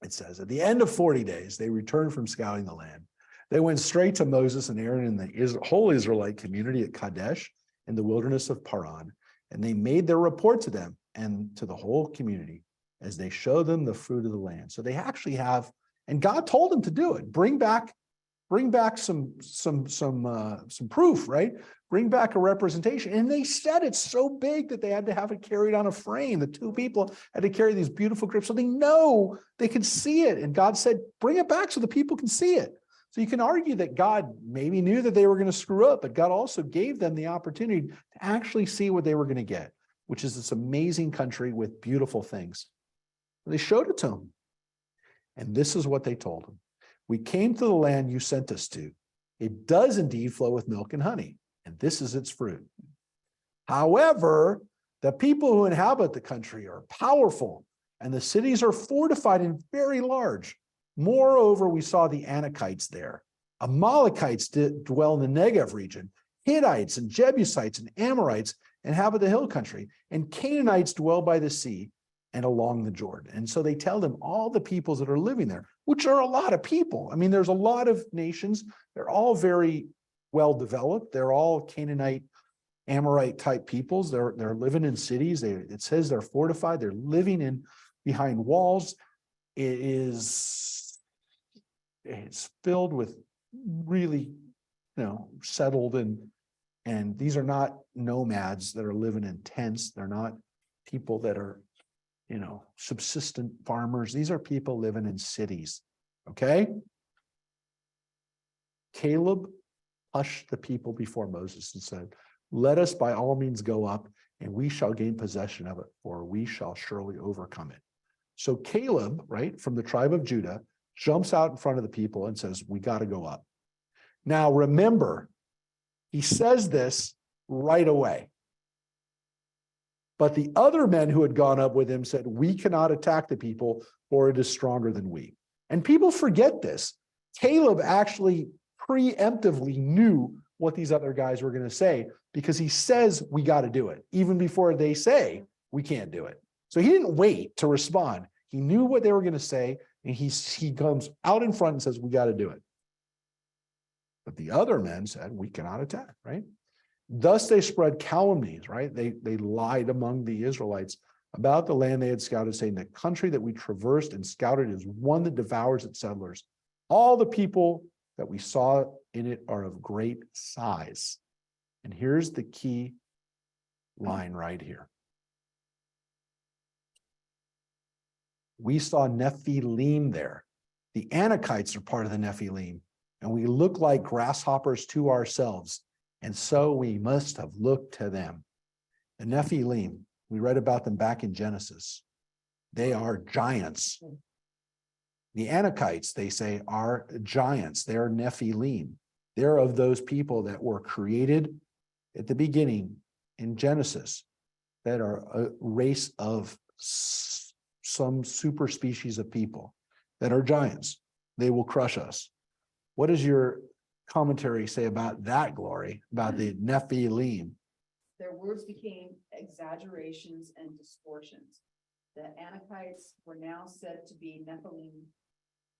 it says, at the end of 40 days, they returned from scouting the land. They went straight to Moses and Aaron and the whole Israelite community at Kadesh in the wilderness of Paran. And they made their report to them and to the whole community as they show them the fruit of the land. So they actually have, and God told them to do it. Bring back some proof, right? Bring back a representation. And they said it's so big that they had to have it carried on a frame. The two people had to carry these beautiful grapes, so they know they can see it. And God said, bring it back so the people can see it. So you can argue that God maybe knew that they were going to screw up, but God also gave them the opportunity to actually see what they were going to get, which is this amazing country with beautiful things. They showed it to them. And this is what they told him. We came to the land you sent us to. It does indeed flow with milk and honey, and this is its fruit. However, the people who inhabit the country are powerful, and the cities are fortified and very large. Moreover, we saw the Anakites there. Amalekites dwell in the Negev region. Hittites and Jebusites and Amorites inhabit the hill country, and Canaanites dwell by the sea and along the Jordan. And so they tell them all the peoples that are living there, which are a lot of people. I mean, there's a lot of nations. They're all very well developed. They're all Canaanite, Amorite type peoples. They're living in cities. It says they're fortified. They're living in behind walls. It's filled with really, settled and these are not nomads that are living in tents. They're not people that are, subsistent farmers. These are people living in cities. Okay. Caleb hushed the people before Moses and said, let us by all means go up and we shall gain possession of it, for we shall surely overcome it. So Caleb, right, from the tribe of Judah, jumps out in front of the people and says, we got to go up. Now, remember, he says this right away. But the other men who had gone up with him said, we cannot attack the people, for it is stronger than we. And people forget this. Caleb actually preemptively knew what these other guys were going to say, because he says, we got to do it, even before they say, we can't do it. So he didn't wait to respond. He knew what they were going to say, and he comes out in front and says, we got to do it. But the other men said, we cannot attack, right? Thus they spread calumnies, right? They lied among the Israelites about the land they had scouted, saying the country that we traversed and scouted is one that devours its settlers. All the people that we saw in it are of great size. And here's the key line right here. We saw Nephilim there. The Anakites are part of the Nephilim, and we look like grasshoppers to ourselves, and so we must have looked to them. The Nephilim, we read about them back in Genesis. They are giants. The Anakites, they say, are giants. They are Nephilim. They're of those people that were created at the beginning in Genesis, that are a race of some super species of people that are giants. They will crush us. What does your commentary say about that, Glory, about the Nephilim? Their words became exaggerations and distortions. The Anakites were now said to be Nephilim.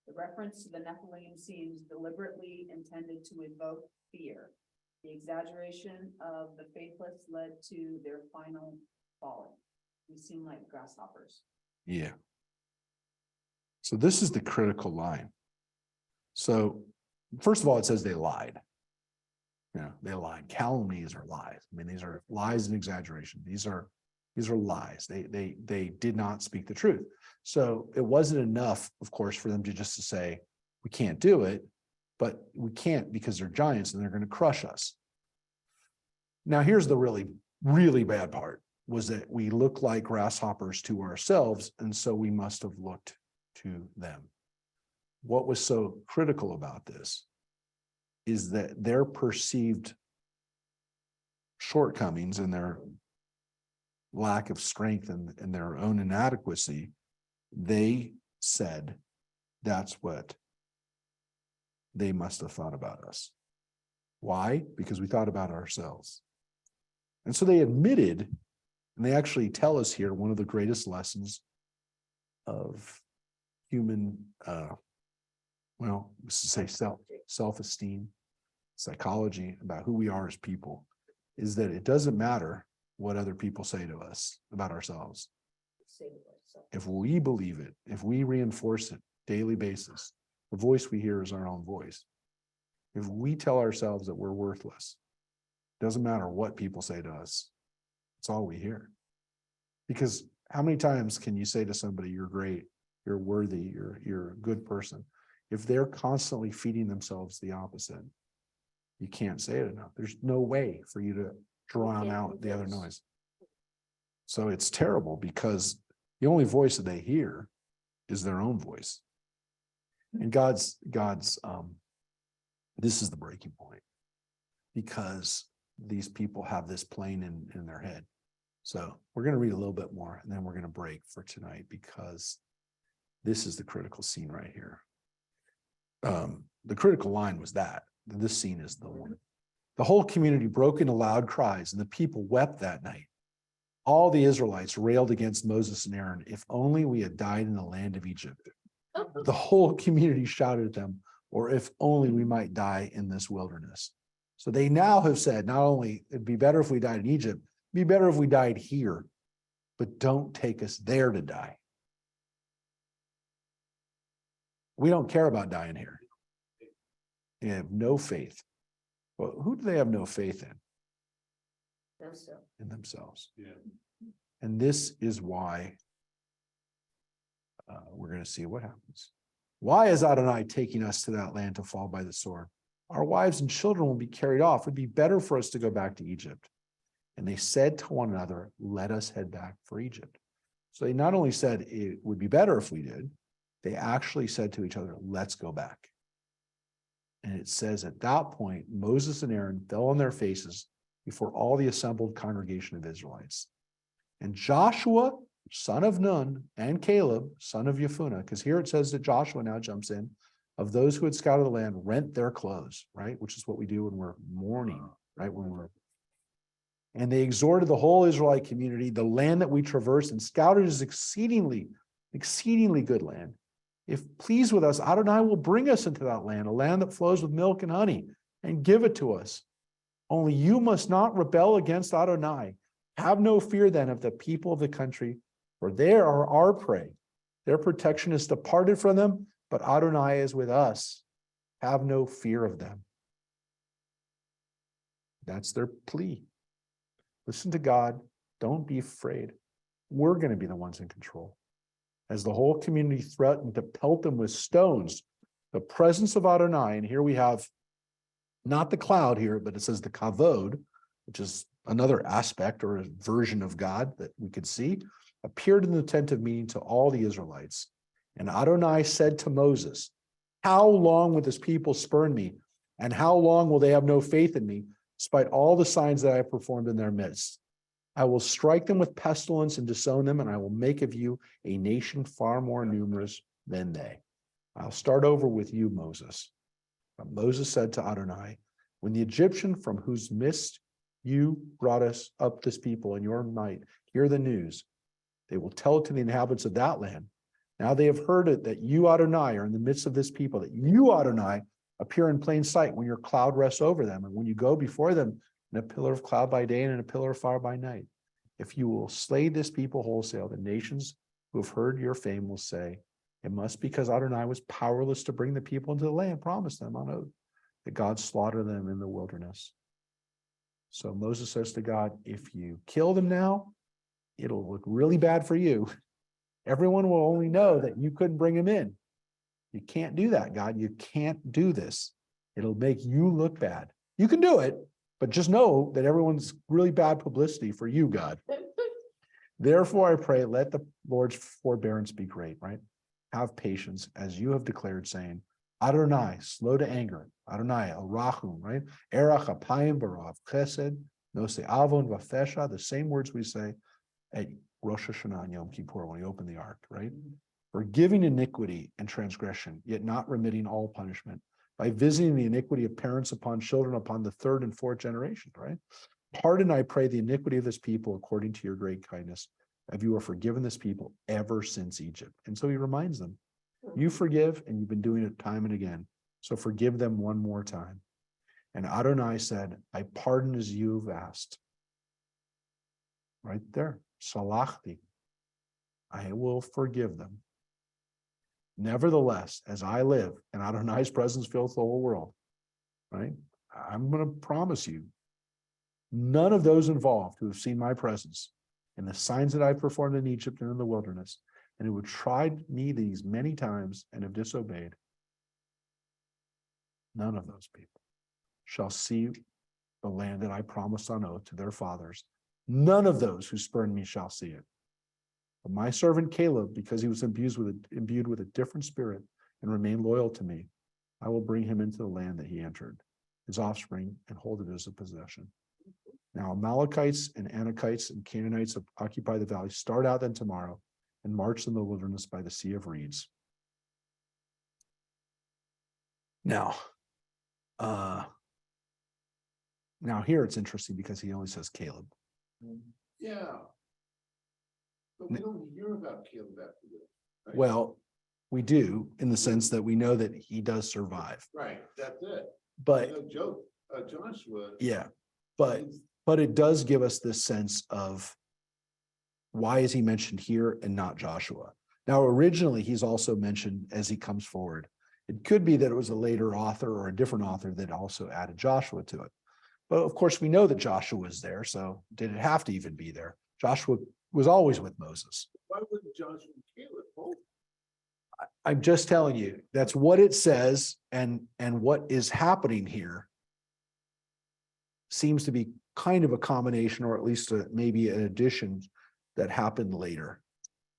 The reference to the Nephilim seems deliberately intended to evoke fear. The exaggeration of the faithless led to their final falling. We seem like grasshoppers. Yeah. So this is the critical line. So first of all, it says they lied. They lied. Calumnies are lies. I mean, these are lies and exaggeration. These are lies. They did not speak the truth. So it wasn't enough, of course, for them to just to say, we can't do it, but we can't because they're giants and they're going to crush us. Now, here's the really, really bad part, was that we look like grasshoppers to ourselves, and so we must have looked to them. What was so critical about this is that their perceived shortcomings and their lack of strength and their own inadequacy, they said that's what they must have thought about us. Why? Because we thought about ourselves. And so they admitted, and they actually tell us here, one of the greatest lessons of human, self-esteem, psychology, about who we are as people, is that it doesn't matter what other people say to us about ourselves. If we believe it, if we reinforce it daily basis, the voice we hear is our own voice. If we tell ourselves that we're worthless, it doesn't matter what people say to us. It's all we hear. Because how many times can you say to somebody, you're great, you're worthy, you're a good person? If they're constantly feeding themselves the opposite, you can't say it enough. There's no way for you to drown out the other noise. So it's terrible, because the only voice that they hear is their own voice. And God's this is the breaking point, because these people have this playing in their head. So we're going to read a little bit more, and then we're going to break for tonight, because this is the critical scene right here. The critical line was that this scene is the one. The whole community broke into loud cries, and the people wept that night. All the Israelites railed against Moses and Aaron. If only we had died in the land of Egypt. The whole community shouted at them, or if only we might die in this wilderness. So they now have said, not only it'd be better if we died in Egypt, it'd be better if we died here, but don't take us there to die. We don't care about dying here. They have no faith. Well, who do they have no faith in? Themselves. In themselves. Yeah. And this is why we're going to see what happens. Why is Adonai taking us to that land to fall by the sword? Our wives and children will be carried off. It'd be better for us to go back to Egypt. And they said to one another, let us head back for Egypt. So they not only said it would be better if we did, they actually said to each other, let's go back. And it says at that point, Moses and Aaron fell on their faces before all the assembled congregation of Israelites. And Joshua, son of Nun, and Caleb, son of Yefuneh, because here it says that Joshua now jumps in, of those who had scouted the land, rent their clothes, right? Which is what we do when we're mourning, right? And they exhorted the whole Israelite community, the land that we traversed and scouted is exceedingly good land. If pleased with us, Adonai will bring us into that land, a land that flows with milk and honey, and give it to us. Only you must not rebel against Adonai. Have no fear then of the people of the country, for they are our prey. Their protection is departed from them, but Adonai is with us. Have no fear of them. That's their plea. Listen to God. Don't be afraid. We're going to be the ones in control. As the whole community threatened to pelt them with stones, the presence of Adonai, and here we have not the cloud here, but it says the kavod, which is another aspect or a version of God that we could see, appeared in the tent of meeting to all the Israelites. And Adonai said to Moses, how long will this people spurn me? And how long will they have no faith in me, despite all the signs that I have performed in their midst? I will strike them with pestilence and disown them, and I will make of you a nation far more numerous than they. I'll start over with you, Moses. But Moses said to Adonai, when the Egyptian from whose midst you brought us up this people in your might hear the news, they will tell it to the inhabitants of that land. Now they have heard it that you, Adonai, are in the midst of this people, that you, Adonai, appear in plain sight when your cloud rests over them, and when you go before them in a pillar of cloud by day and in a pillar of fire by night. If you will slay this people wholesale, the nations who have heard your fame will say, it must be because Adonai was powerless to bring the people into the land promised them on oath, that God slaughtered them in the wilderness. So Moses says to God, if you kill them now, it'll look really bad for you. Everyone will only know that you couldn't bring them in. You can't do that, God. You can't do this. It'll make you look bad. You can do it, but just know that everyone's really bad publicity for you, God. Therefore, I pray, let the Lord's forbearance be great, right? Have patience, as you have declared, saying, Adonai, slow to anger. Adonai, El Rahum, right? Erach apayim barav chesed, nose avon vafesha, the same words we say at Rosh Hashanah and Yom Kippur when we open the ark, right? Forgiving iniquity and transgression, yet not remitting all punishment, by visiting the iniquity of parents upon children upon the third and fourth generation, right? Pardon, I pray, the iniquity of this people according to your great kindness, as you have forgiven this people ever since Egypt. And so he reminds them, you forgive, and you've been doing it time and again. So forgive them one more time. And Adonai said, I pardon as you've asked. Right there, salachti. I will forgive them. Nevertheless, as I live, and Adonai's presence fills the whole world, right? I'm going to promise you, none of those involved who have seen my presence and the signs that I performed in Egypt and in the wilderness, and who have tried me these many times and have disobeyed, none of those people shall see the land that I promised on oath to their fathers. None of those who spurn me shall see it. But my servant Caleb, because he was imbued with a different spirit and remained loyal to me, I will bring him into the land that he entered, his offspring, and hold it as a possession. Now Amalekites and Anakites and Canaanites occupy the valley. Start out then tomorrow and march in the wilderness by the Sea of Reeds. Now here it's interesting because he only says Caleb. Yeah. But we don't hear about Caleb after this. Right? Well, we do in the sense that we know that he does survive. Right, that's it. But No joke. Joshua. Yeah, but it does give us this sense of why is he mentioned here and not Joshua? Now, originally, he's also mentioned as he comes forward. It could be that it was a later author or a different author that also added Joshua to it. But of course, we know that Joshua was there, so did it have to even be there? Joshua was always with Moses. Why wouldn't Joshua and Caleb both? I'm just telling you, that's what it says, and what is happening here seems to be kind of a combination, or at least maybe an addition that happened later.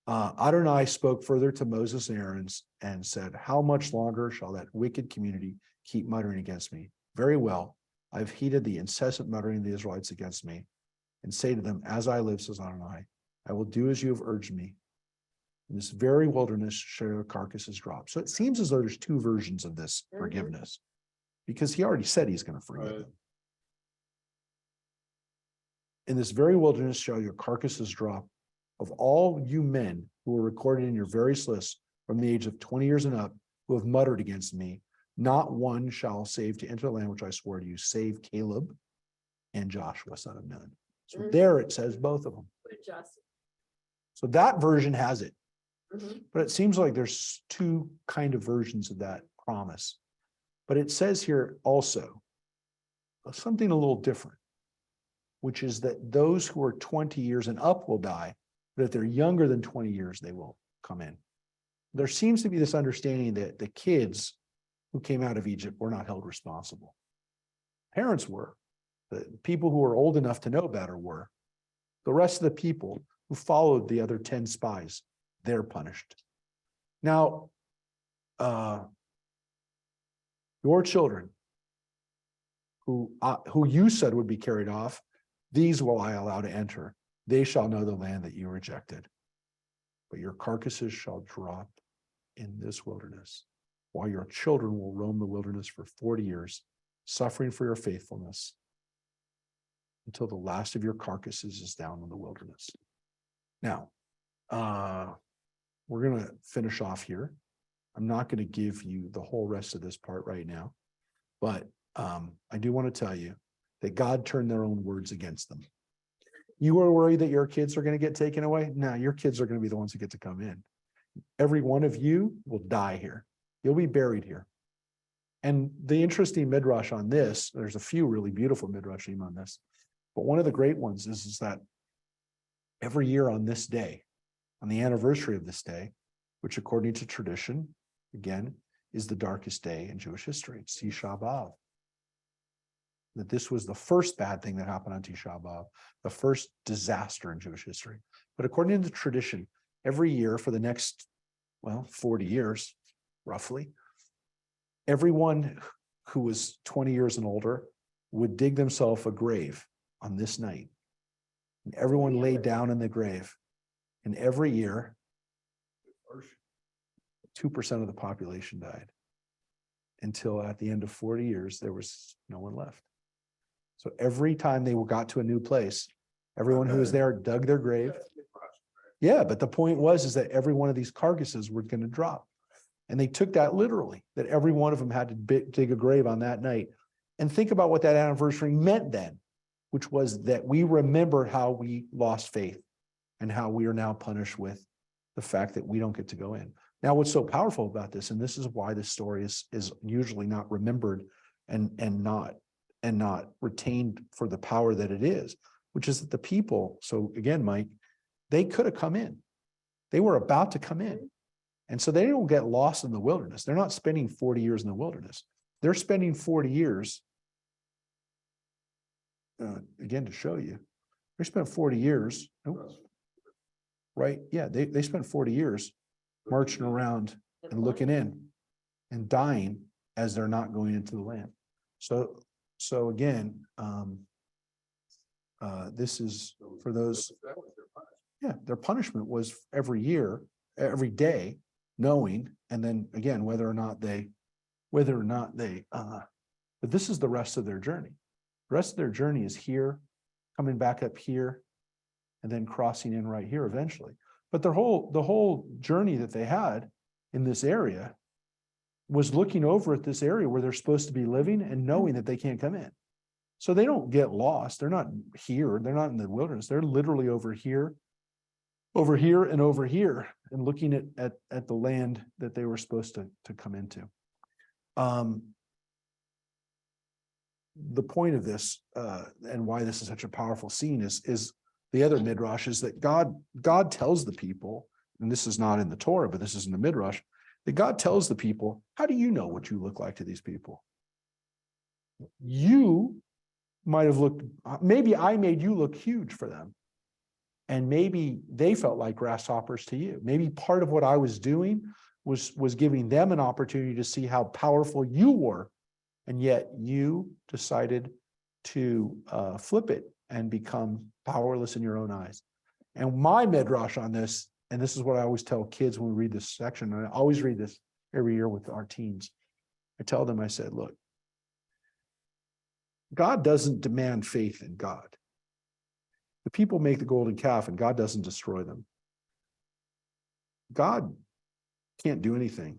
Adonai spoke further to Moses and Aaron and said, how much longer shall that wicked community keep muttering against me? Very well, I've heeded the incessant muttering of the Israelites against me, and say to them, as I live, says Adonai, I will do as you have urged me. In this very wilderness shall your carcasses drop. So it seems as though there's two versions of this forgiveness, because he already said he's going to forgive them. In this very wilderness shall your carcasses drop. Of all you men who were recorded in your various lists from the age of 20 years and up, who have muttered against me, not one shall save to enter the land which I swore to you, save Caleb and Joshua, son of Nun. So there it says both of them. So that version has it. But it seems like there's two kind of versions of that promise. But it says here also something a little different, which is that those who are 20 years and up will die, but if they're younger than 20 years, they will come in. There seems to be this understanding that the kids who came out of Egypt were not held responsible. Parents were. The people who were old enough to know better were. The rest of the people who followed the other 10 spies, they're punished. Now, your children who you said would be carried off, these will I allow to enter. They shall know the land that you rejected. But your carcasses shall drop in this wilderness, while your children will roam the wilderness for 40 years, suffering for your faithfulness, until the last of your carcasses is down in the wilderness. Now, we're going to finish off here. I'm not going to give you the whole rest of this part right now, but I do want to tell you that God turned their own words against them. You are worried that your kids are going to get taken away? No, your kids are going to be the ones who get to come in. Every one of you will die here. You'll be buried here. And the interesting midrash on this, there's a few really beautiful midrashim on this, but one of the great ones is that every year on this day, on the anniversary of this day, which according to tradition, again, is the darkest day in Jewish history. It's Tisha B'Av. That this was the first bad thing that happened on Tisha B'Av, the first disaster in Jewish history. But according to tradition, every year for the next, 40 years, roughly, everyone who was 20 years and older would dig themselves a grave on this night. And everyone laid down in the grave. And every year, 2% of the population died. Until at the end of 40 years, there was no one left. So every time they got to a new place, everyone who was there dug their grave. Yeah, but the point is that every one of these carcasses were going to drop. And they took that literally, that every one of them had to dig a grave on that night. And think about what that anniversary meant then, which was that we remember how we lost faith and how we are now punished with the fact that we don't get to go in. Now, what's so powerful about this, and this is why this story is usually not remembered and not retained for the power that it is, which is that the people, so again, Mike, they could have come in. They were about to come in. And so they don't get lost in the wilderness. They're not spending 40 years in the wilderness. They're spending 40 years, again, to show you, they spent 40 years, right? Yeah, they spent 40 years marching around and looking in and dying as they're not going into the land. So again, this is for those, yeah, their punishment was every year, every day, knowing, and then again, whether or not they, but this is the rest of their journey. The rest of their journey is here, coming back up here, and then crossing in right here eventually. But the whole journey that they had in this area was looking over at this area where they're supposed to be living and knowing that they can't come in. So they don't get lost. They're not here. They're not in the wilderness. They're literally over here, and over here, and looking at the land that they were supposed to come into. The point of this, and why this is such a powerful scene is the other midrash is that God tells the people, and this is not in the Torah, but this is in the midrash, that God tells the people, how do you know what you look like to these people? You might have looked, maybe I made you look huge for them. And maybe they felt like grasshoppers to you. Maybe part of what I was doing was giving them an opportunity to see how powerful you were. And yet you decided to flip it and become powerless in your own eyes. And my midrash on this, and this is what I always tell kids when we read this section, and I always read this every year with our teens. I tell them, I said, look, God doesn't demand faith in God. The people make the golden calf and God doesn't destroy them. God can't do anything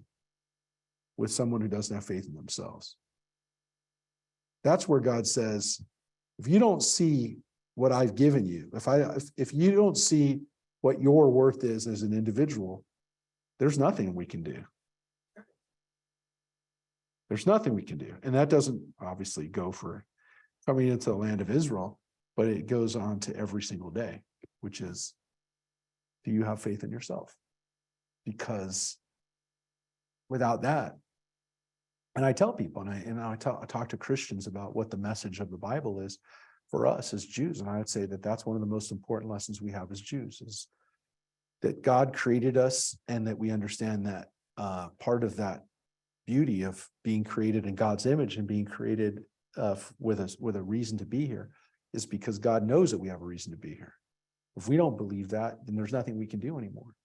with someone who doesn't have faith in themselves. That's where God says, if you don't see what I've given you, if you don't see what your worth is as an individual, there's nothing we can do. There's nothing we can do. And that doesn't obviously go for coming into the land of Israel, but it goes on to every single day, which is, do you have faith in yourself? Because without that, and I tell people, and I talk to Christians about what the message of the Bible is for us as Jews, and I would say that that's one of the most important lessons we have as Jews, is that God created us, and that we understand that part of that beauty of being created in God's image and being created with a reason to be here is because God knows that we have a reason to be here. If we don't believe that, then there's nothing we can do anymore.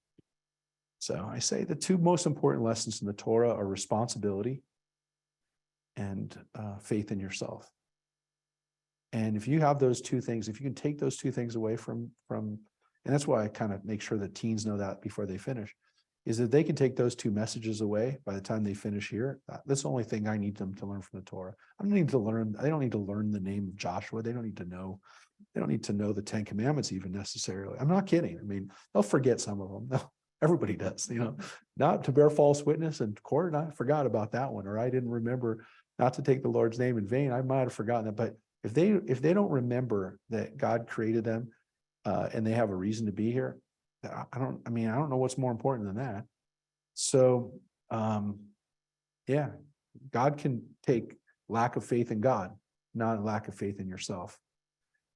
So I say the two most important lessons in the Torah are responsibility and faith in yourself. And if you have those two things, if you can take those two things away from, and that's why I kind of make sure that teens know that before they finish, is that they can take those two messages away by the time they finish here. That's the only thing I need them to learn from the Torah. They don't need to learn the name of Joshua. They don't need to know the 10 Commandments even necessarily. I'm not kidding. I mean, they'll forget some of them. No, everybody does, not to bear false witness in court. And I forgot about that one, or I didn't remember not to take the Lord's name in vain. I might have forgotten that. But if they don't remember that God created them and they have a reason to be here, I don't know what's more important than that. So, yeah, God can take lack of faith in God, not lack of faith in yourself.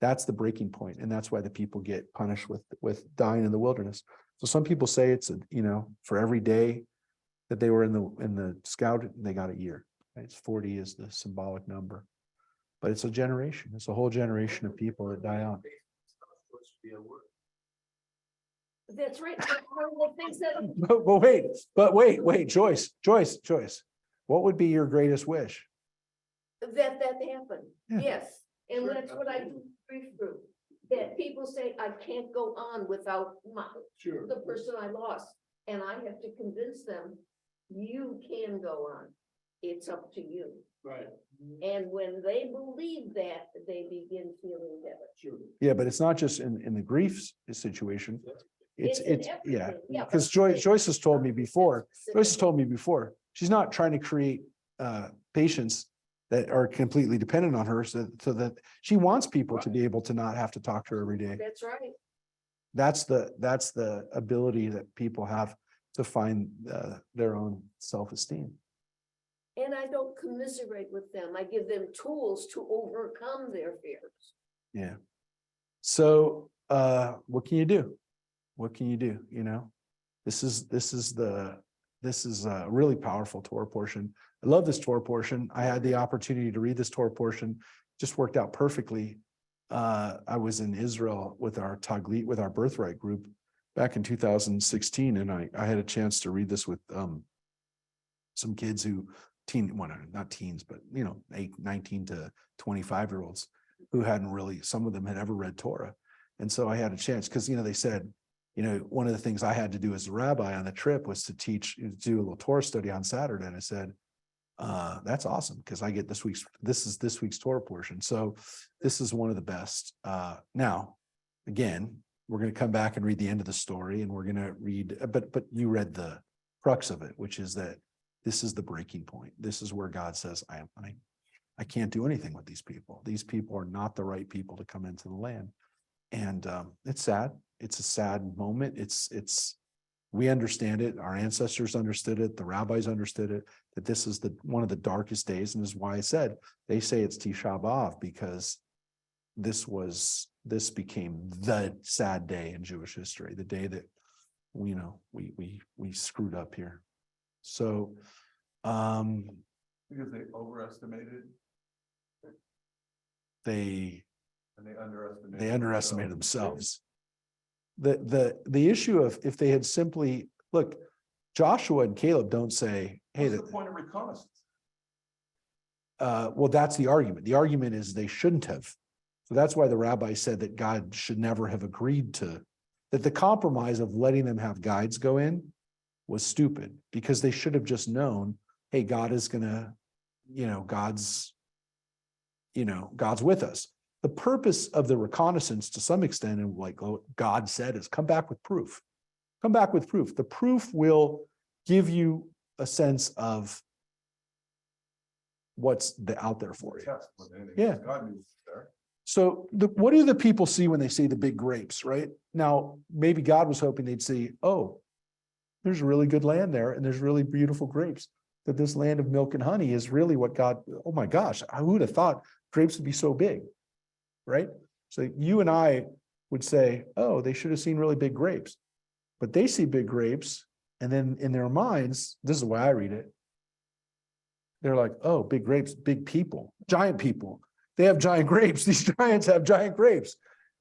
That's the breaking point, and that's why the people get punished with dying in the wilderness. So some people say it's for every day that they were in the scout, they got a year. Right? It's 40 is the symbolic number, but it's a generation. It's a whole generation of people that die out. That's right. One of the things that But wait, Joyce. What would be your greatest wish? that happened. Yeah. Yes, and that's what I do grief group. That people say I can't go on without the person I lost, and I have to convince them you can go on. It's up to you. Right. And when they believe that, they begin feeling better. Sure. Yeah, but it's not just in the grief situation. It's in yeah, everything. Yeah, because but- Joyce has told me before. She's not trying to create patients that are completely dependent on her, so that she wants people to be able to not have to talk to her every day. That's right. That's the ability that people have to find their own self-esteem. And I don't commiserate with them. I give them tools to overcome their fears. Yeah. So what can you do? What can you do? This is a really powerful Torah portion. I love this Torah portion. I had the opportunity to read this Torah portion. Just worked out perfectly. I was in Israel with our Taglit, with our birthright group back in 2016. And I had a chance to read this with some kids not teens, but 19 to 25-year-olds who hadn't really, some of them had ever read Torah. And so I had a chance because, they said, one of the things I had to do as a rabbi on the trip was to do a little Torah study on Saturday. And I said, That's awesome because I get this week's Torah portion. So this is one of the best. Now, again, we're going to come back and read the end of the story, and we're going to read, but you read the crux of it, which is that this is the breaking point. This is where God says, I can't do anything with these people. These people are not the right people to come into the land. And it's sad. It's a sad moment. We understand it. Our ancestors understood it. The rabbis understood it, that this is one of the darkest days. And this is why I said, they say it's Tisha B'Av, because this became the sad day in Jewish history, the day that, we screwed up here. So, Because they overestimated they and they they underestimated themselves. themselves. The issue of, if they had simply, look, Joshua and Caleb don't say, hey, What's the point of reconnaissance? well, that's the argument. The argument is they shouldn't have. So that's why the rabbi said that God should never have agreed to, that the compromise of letting them have guides go in was stupid, because they should have just known, hey, God is gonna, God's with us. The purpose of the reconnaissance, to some extent, and like God said, is come back with proof. Come back with proof. The proof will give you a sense of what's out there for you. Test more than anything, Yeah. 'cause God knew it was there. So what do the people see when they see the big grapes, right? Now, maybe God was hoping they'd see, oh, there's really good land there, and there's really beautiful grapes. That this land of milk and honey is really what God, oh my gosh, who would have thought grapes would be so big, right? So you and I would say, oh, they should have seen really big grapes. But they see big grapes, and then in their minds, this is the way I read it, they're like, oh, big grapes, big people, giant people. They have giant grapes. These giants have giant grapes.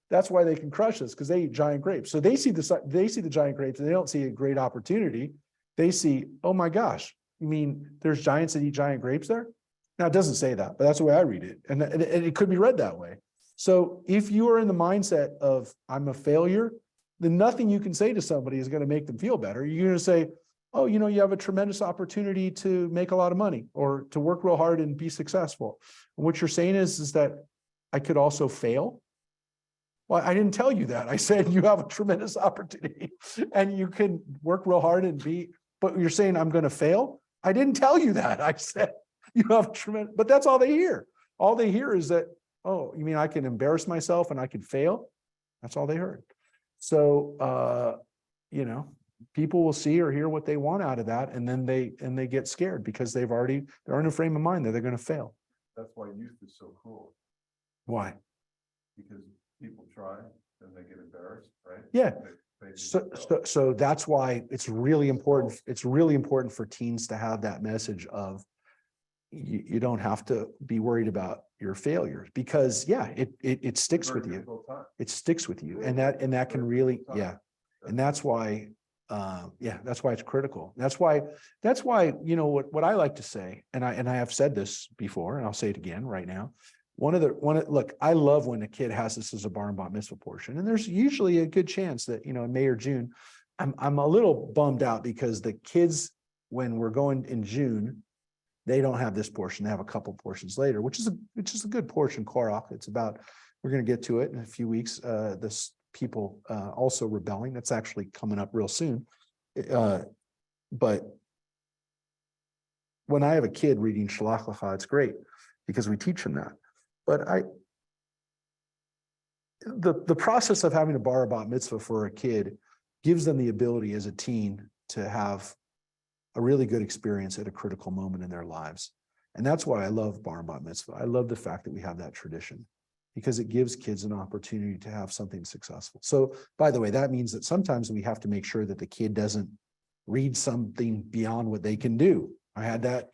That's why they can crush us, because they eat giant grapes. So they see the giant grapes, and they don't see a great opportunity. They see, oh my gosh, you mean there's giants that eat giant grapes there? Now, it doesn't say that, but that's the way I read it. And it could be read that way. So if you are in the mindset of I'm a failure, then nothing you can say to somebody is going to make them feel better. You're going to say, oh, you have a tremendous opportunity to make a lot of money or to work real hard and be successful. And what you're saying is that I could also fail. Well, I didn't tell you that. I said you have a tremendous opportunity and you can work real hard and but you're saying I'm going to fail. I didn't tell you that. I said you have tremendous, but that's all they hear. All they hear is that, oh, you mean I can embarrass myself and I can fail? That's all they heard. So, people will see or hear what they want out of that, and then they get scared because they're in a frame of mind that they're going to fail. That's why youth is so cruel, Why? because people try and they get embarrassed, right? Yeah. They So that's why it's really important. It's really important for teens to have that message of you don't have to be worried about your failures, because it sticks with you. It sticks with you, and that can really, and that's why that's why it's critical. That's why what I like to say, and I have said this before, and I'll say it again right now. Look, I love when a kid has this as a bar and bat mitzvah portion, and there's usually a good chance that in May or June. I'm a little bummed out because the kids, when we're going in June, they don't have this portion. They have a couple portions later, which is a good portion. Korach. It's about, we're going to get to it in a few weeks. This people also rebelling. That's actually coming up real soon. But when I have a kid reading Shalach Lecha, it's great because we teach them that. But the process of having a bar bat mitzvah for a kid gives them the ability as a teen to have a really good experience at a critical moment in their lives. And that's why I love bar bat mitzvah. I love the fact that we have that tradition, because it gives kids an opportunity to have something successful. So, by the way, that means that sometimes we have to make sure that the kid doesn't read something beyond what they can do. I had that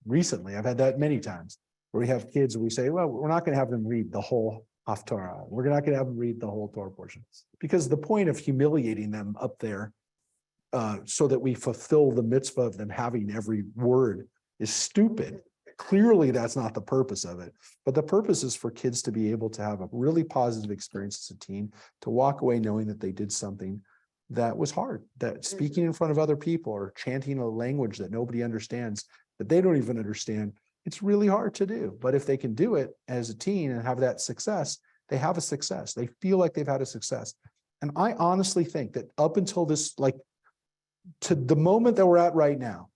recently. I've had that many times where we have kids and we say, well, we're not going to have them read the whole Haftarah. We're not going to have them read the whole Torah portion, because the point of humiliating them up there so that we fulfill the mitzvah of them having every word is stupid. Clearly, that's not the purpose of it. But the purpose is for kids to be able to have a really positive experience as a teen, to walk away knowing that they did something that was hard, that speaking in front of other people or chanting a language that nobody understands that they don't even understand. It's really hard to do. But if they can do it as a teen and have that success, they have a success. They feel like they've had a success. And I honestly think that up until this, like to the moment that we're at right now,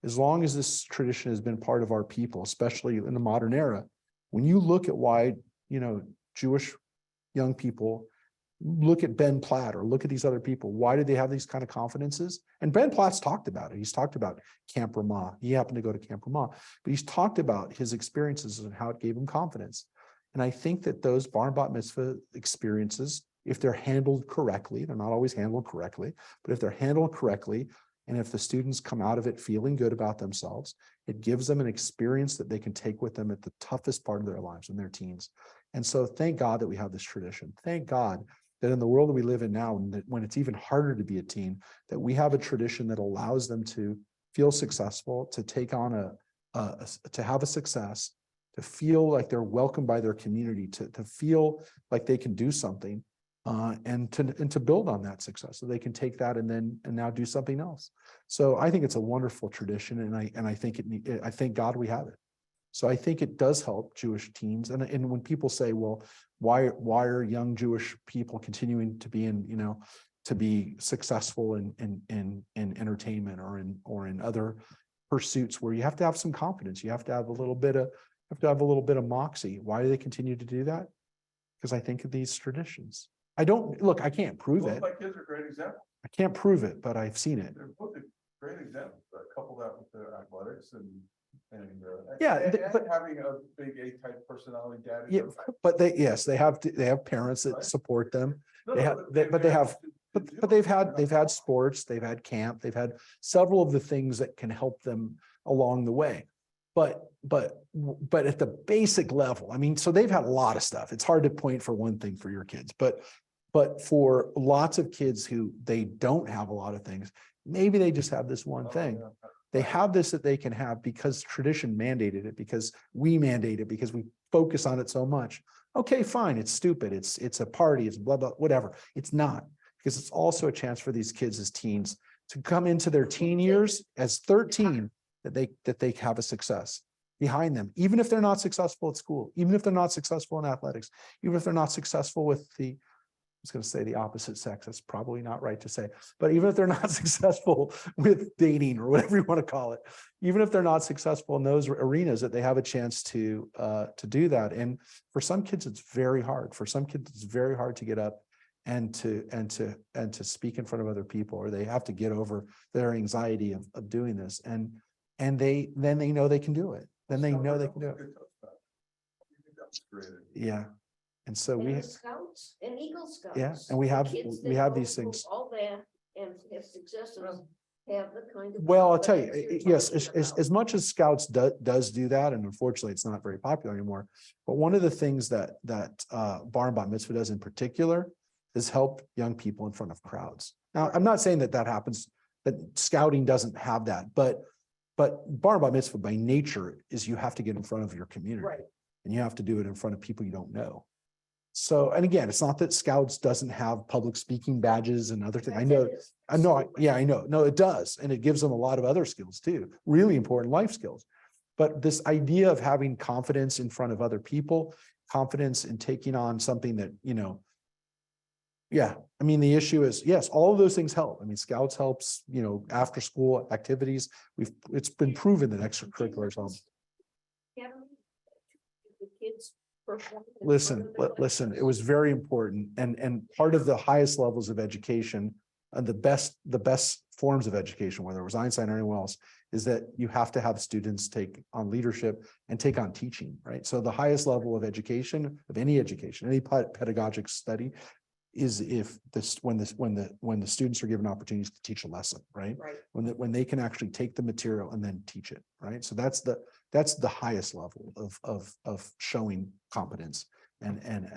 as long as this tradition has been part of our people, especially in the modern era, when you look at why, Jewish young people look at Ben Platt or look at these other people, why do they have these kind of confidences? And Ben Platt's talked about it. He's talked about Camp Ramah. He happened to go to Camp Ramah, but he's talked about his experiences and how it gave him confidence. And I think that those bar and bat mitzvah experiences, if they're handled correctly, they're not always handled correctly, but if they're handled correctly, and if the students come out of it feeling good about themselves, it gives them an experience that they can take with them at the toughest part of their lives in their teens. And so thank God that we have this tradition. Thank God that in the world that we live in now, when it's even harder to be a teen, that we have a tradition that allows them to feel successful, to take on to have a success, to feel like they're welcomed by their community, to feel like they can do something, and to build on that success, so they can take that and now do something else. So I think it's a wonderful tradition, and I think I thank God we have it. So I think it does help Jewish teens. And when people say, well, why are young Jewish people continuing to be to be successful in entertainment or in other pursuits where you have to have some confidence, you have to have a little bit of moxie. Why do they continue to do that? Because I think of these traditions. I can't prove it. My kids are a great example. I can't prove it, but I've seen it. They're both a great example. Couple that with the athletics and having a big A-type personality daddy. Yeah, but they have parents that support them. They've had sports, they've had camp, they've had several of the things that can help them along the way. But at the basic level, I mean, so they've had a lot of stuff. It's hard to point for one thing for your kids, but for lots of kids who they don't have a lot of things, maybe they just have this one thing. They have this that they can have because tradition mandated it, because we mandate it, because we focus on it so much. Okay, fine. It's stupid. It's a party. It's blah, blah, whatever. It's not, because it's also a chance for these kids as teens to come into their teen years as 13, that they have a success behind them, even if they're not successful at school, even if they're not successful in athletics, even if they're not successful with I was going to say the opposite sex. That's probably not right to say, but even if they're not successful with dating or whatever you want to call it, even if they're not successful in those arenas, that they have a chance to do that. And for some kids, it's very hard. For some kids, it's very hard to get up and to speak in front of other people, or they have to get over their anxiety of doing this. And they know they can do it. Then they know they can do it. Yeah. And so And the Scouts and Eagle Scouts. yeah, and we have these things. All there and have success and have the kind of. Well, I'll tell you, confidence yes, you're talking about. as much as Scouts does do that, and unfortunately it's not very popular anymore. But one of the things that Bar and Bat Mitzvah does in particular is help young people in front of crowds. Now, I'm not saying that happens, that Scouting doesn't have that, but Bar and Bat Mitzvah by nature is you have to get in front of your community. Right. And you have to do it in front of people you don't know. So, and again, it's not that Scouts doesn't have public speaking badges and other things. I know. No, it does. And it gives them a lot of other skills too, really important life skills. But this idea of having confidence in front of other people, confidence in taking on something that, I mean, the issue is, yes, all of those things help. I mean, Scouts helps, after school activities. It's been proven that extracurriculars help. Yeah, the kids perform in Listen, front of the listen, class. it was very important. And part of the highest levels of education and the best forms of education, whether it was Einstein or anyone else, is that you have to have students take on leadership and take on teaching, right? So the highest level of education, of any education, any pedagogic study, is if when the students are given opportunities to teach a lesson, right? Right. When they can actually take the material and then teach it, right? So that's the highest level of showing competence and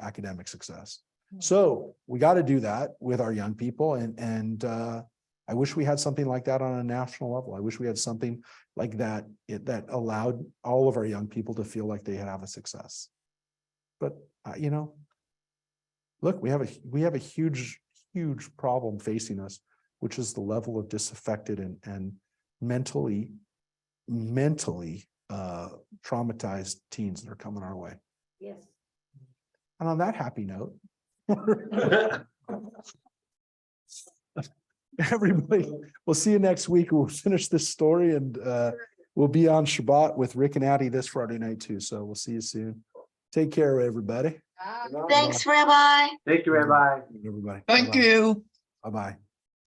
academic success. So we got to do that with our young people, and I wish we had something like that on a national level. I wish we had something like that that allowed all of our young people to feel like they have a success. But look, we have a huge problem facing us, which is the level of disaffected and mentally mentally traumatized teens that are coming our way. Yes. And on that happy note, everybody, we'll see you next week. We'll finish this story and we'll be on Shabbat with Rick and Addie this Friday night too. So we'll see you soon. Take care, everybody. Ah. Thanks, Rabbi. Thank you, Rabbi. Everybody. Thank Bye-bye. you. Bye-bye.